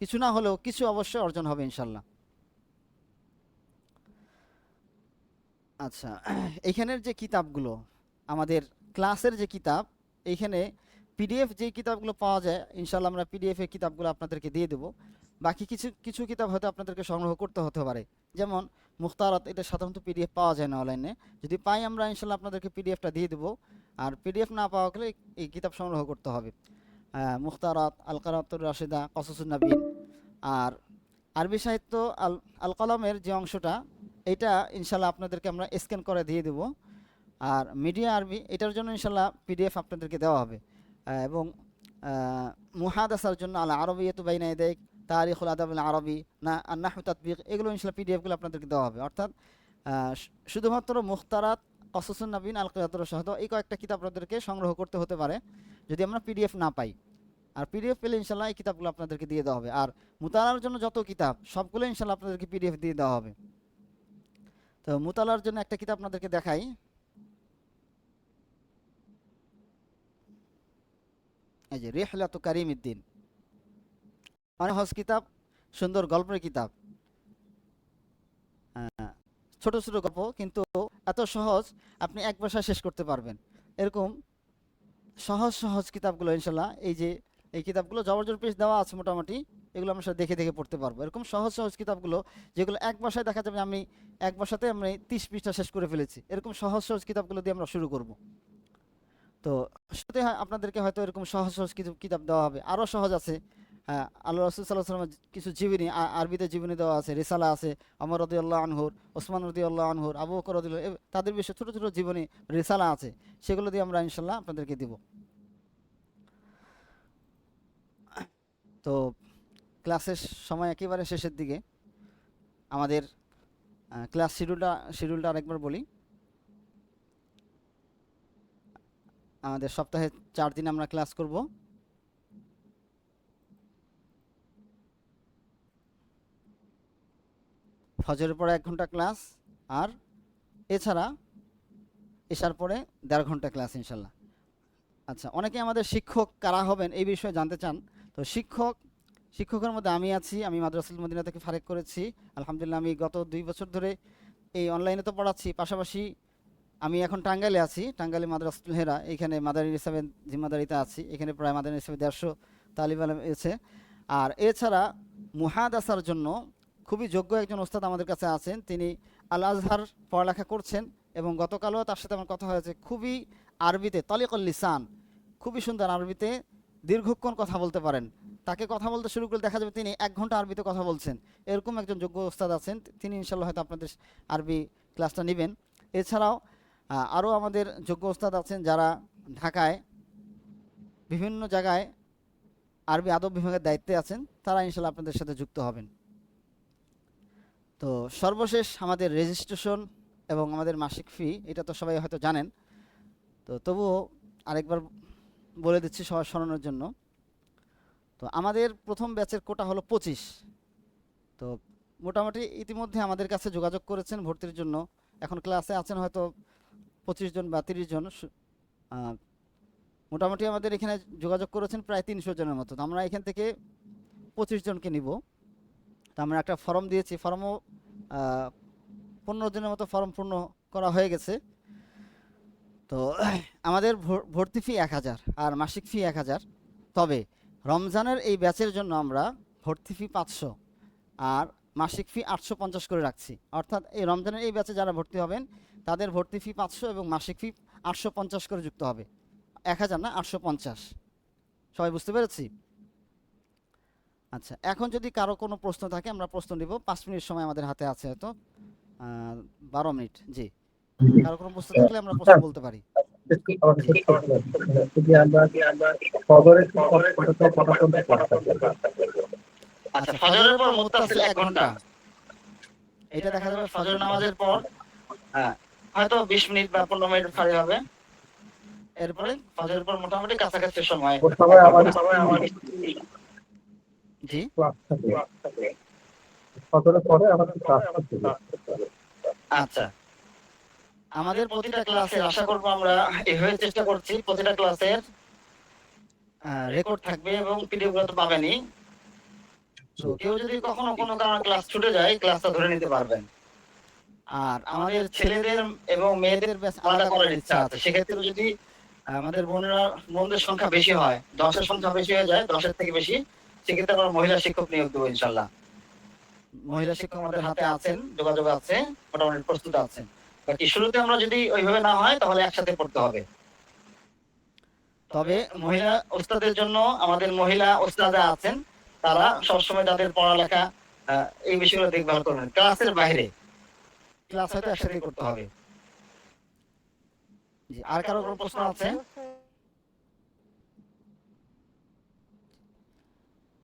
কিছু না হলেও কিছু অবশ্যই অর্জন হবে ইনশাল্লাহ। আচ্ছা, এইখানের যে কিতাবগুলো আমাদের ক্লাসের যে কিতাব, এইখানে পিডিএফ যে কিতাবগুলো পাওয়া যায় ইনশাল্লাহ আমরা পিডিএফ এর কিতাবগুলো আপনাদেরকে দিয়ে দেবো। বাকি কিছু কিছু কিতাব হয়তো আপনাদেরকে সংগ্রহ করতে হতে পারে, যেমন মুখতারাত, এটা সাধারণত পিডিএফ পাওয়া যায় না অনলাইনে। যদি পাই আমরা ইনশাল্লাহ আপনাদেরকে পিডিএফটা দিয়ে দেবো। আর পিডিএফ না পাওয়া গেলে এই কিতাব সংগ্রহ করতে হবে। মুখতারাত, আল কারাতুর রাশিদা, কসসুন নবীন। আর আরবি সাহিত্য আল কলমের যে অংশটা, এটা ইনশাল্লাহ আপনাদেরকে আমরা স্ক্যান করে দিয়ে দেবো। আর মিডিয়া আরবি, এটার জন্য ইনশাল্লাহ পিডিএফ আপনাদেরকে দেওয়া হবে। এবং মুহাদাসার জন্য আল আরবিয়াতু বাইনা ইয়াদাইক, তারিখুল আদাব আল আরবি, নাহু তাতবিক, এগুলো ইনশাল্লাহ পিডিএফগুলো আপনাদেরকে দেওয়া হবে। অর্থাৎ শুধুমাত্র মুখতারাত, কসসুন নবীন, আল কারাতুর রাশিদা, এই কয়েকটা কিতাব আপনাদেরকে সংগ্রহ করতে হতে পারে যদি আমরা পিডিএফ না পাই। আর পিডিএফ পেলে ইনশাল্লাহ এই কিতাবগুলো আপনাদেরকে দিয়ে দেওয়া হবে। আর মুতালার জন্য যত কিতাব সবগুলো ইনশাল্লাহ আপনাদেরকে পিডিএফ দিয়ে দেওয়া হবে। তো মুতালার জন্য একটা কিতাব আপনাদেরকে দেখাই। এই যে রিহলাতু কারিমউদ্দিন, অনেক সহজ কিতাব, সুন্দর গল্পের কিতাব, ছোট ছোট গল্প, কিন্তু এত সহজ আপনি এক ভাষায় শেষ করতে পারবেন। এরকম সহজ সহজ কিতাবগুলো ইনশাল্লাহ, এই কিতাবগুলো জবরদস্ত পেজ দেওয়া আছে মোটামুটি, এগুলো আমরা দেখে দেখে পড়তে পারবো। এরকম সহজ সহজ কিতাবগুলো যেগুলো এক ভাষায় দেখা যাবে আমি এক ভাষাতে আমি 30 পৃষ্ঠা শেষ করে ফেলেছি, এরকম সহজ সহজ কিতাবগুলো দিয়ে আমরা শুরু করব। তো শুরুতে আপনাদেরকে হয়তো এরকম সহজ সহজ কিছু কিতাব দেওয়া হবে। আরও সহজ আছে, আল্লাহ রাসূল সাল্লাল্লাহু আলাইহি ওয়াসাল্লামের কিছু জীবনী, আরবিতে জীবনী দেওয়া আছে, রিসালা আছে, ওমর রাদিয়াল্লাহু আনহুর, ওসমান রাদিয়াল্লাহু আনহুর, আবু বকর রাদিয়াল্লাহু, তাদের বিষয়ে ছোট ছোট জীবনী রিসালা আছে, সেগুলো দিয়ে আমরা ইনশাল্লাহ আপনাদেরকে দিব। তো ক্লাসের সময় একেবারে শেষের দিকে, আমাদের ক্লাস শিডিউলটা আরেকবার বলি। আমাদের সপ্তাহে 4 দিন আমরা ক্লাস করব। ফজরের পরে 1 ঘন্টা ক্লাস, আর এছাড়া এশার পরে 1.5 ঘন্টা ক্লাস ইনশাল্লাহ। আচ্ছা, অনেকে আমাদের শিক্ষক কারা হবেন এই বিষয়ে জানতে চান। তো শিক্ষকের মধ্যে আমি আছি, আমি মাদ্রাসাতুল মদিনা থেকে ফারেক করেছি আলহামদুলিল্লাহ। আমি গত 2 বছর ধরে এই অনলাইনে তো পড়াচ্ছি, পাশাপাশি আমি এখন টাঙ্গাইলে আছি, টাঙ্গাইলে মাদ্রাসাতুল হেরা, এখানে মাদানী হিসাবে জিম্মাদারিতে আছি। এখানে প্রায় মাদানী হিসাবে 150 তালিব আলেম এসে। আর এছাড়া মুহাদাসার জন্য খুবই যোগ্য একজন ওস্তাদ আমাদের কাছে আছেন, তিনি আল আজহার পড়ালেখা করছেন, এবং গতকালও তার সাথে আমার কথা হয়েছে। খুবই আরবিতে তলিকুল লিসান, খুবই সুন্দর আরবিতে দীর্ঘক্ষণ কথা বলতে পারেন। তাকে কথা বলতে শুরু করলে দেখা যাবে তিনি 1 ঘন্টা আরবিতে কথা বলছেন। এরকম একজন যোগ্য ওস্তাদ আছেন, তিনি ইনশাল্লাহ হয়তো আপনাদের আরবি ক্লাসটা নেবেন। এছাড়াও আরও আমাদের যোগ্য ওস্তাদ আছেন যারা ঢাকায় বিভিন্ন জায়গায় আরবি আদব বিভাগের দায়িত্বে আছেন, তারা ইনশাল্লাহ আপনাদের সাথে যুক্ত হবেন। তো সর্বশেষ আমাদের রেজিস্ট্রেশন এবং আমাদের মাসিক ফি, এটা তো সবাই হয়তো জানেন, তো তবুও আরেকবার বলে দিচ্ছি সবার স্মরণের জন্য। তো আমাদের প্রথম ব্যাচের কোটা হলো 25। তো মোটামুটি ইতিমধ্যে আমাদের কাছে যোগাযোগ করেছেন ভর্তির জন্য, এখন ক্লাসে আছেন হয়তো 25 জন বা 30 জন। মোটামুটি আমাদের এখানে যোগাযোগ করেছেন প্রায় 300 জনের মতো। তো আমরা এখান থেকে 25 জনকে নিব। তো আমরা একটা ফর্ম দিয়েছি, ফর্মও 15 দিনের মতো ফর্ম পূর্ণ করা হয়ে গেছে। তো আমাদের ভর্তি ফি 1000 আর মাসিক ফি 1000। তবে রমজানের এই ব্যাচের জন্য আমরা ভর্তি ফি 500 আর মাসিক ফি 850 করে রাখছি। অর্থাৎ এই রমজানের এই ব্যাচে যারা ভর্তি হবেন তাদের ভর্তি ফি 500 এবং মাসিক ফি 850 করে যুক্ত হবে, 1000 না 850। সবাই বুঝতে পেরেছি? আচ্ছা, এখন যদি কারো কোনো প্রশ্ন থাকে আমরা প্রশ্ন নিব। 5 মিনিট সময় আমাদের হাতে আছে, হয়তো 12 মিনিট। জি, কারো কোনো প্রশ্ন থাকলে আমরা প্রশ্ন বলতে পারি। আচ্ছা, ফজরের পর মুত্তাসিল 1 ঘন্টা, এটা দেখা যাবে ফজর নামাজের পর হয়তো 20 মিনিট বা 15 মিনিট ফাঁড়ি হবে। এরপরে ফজরের পর মোটামুটি কাছাকাছি সময়। জি, আচ্ছা, আমাদের প্রতিটা ক্লাসের আশা করব আমরা এভাবে চেষ্টা করছি, প্রতিটা ক্লাসের রেকর্ড থাকবে এবং পিডিএফ গুলো তো পাবেনই। তো কেউ যদি কখনো কোনো কারণে ক্লাস ছুটে যায়, ক্লাসটা ধরে নিতে পারবেন। আর আমাদের ছেলেদের এবং মেয়েদের ব্যাচ আলাদা করার ইচ্ছা আছে। সেক্ষেত্রে যদি আমাদের বোনদের সংখ্যা বেশি হয়, 10-এর সংখ্যা বেশি হয়ে যায়, 10-এর থেকে বেশি, সেক্ষেত্রে আমরা মহিলা শিক্ষক নিয়োগ দেবো ইনশাল্লাহ। মহিলা শিক্ষক আমাদের হাতে আছেন, যোগাযোগ আছে, মোটামুটি প্রস্তুত আছেন। বাকি শুরুতে আমরা যদি ওইভাবে না হয় তাহলে একসাথে পড়তে হবে। তবে মহিলা ওস্তাদের জন্য আমাদের মহিলা ওস্তাদা আছেন, তারা সবসময় তাদের পড়ালেখা এই বিষয়গুলো দেখভাল করবেন। ক্লাসের বাইরে ক্লাস হয়তো একসাথে করতে হবে। জি, আর কারো কোনো প্রশ্ন আছে?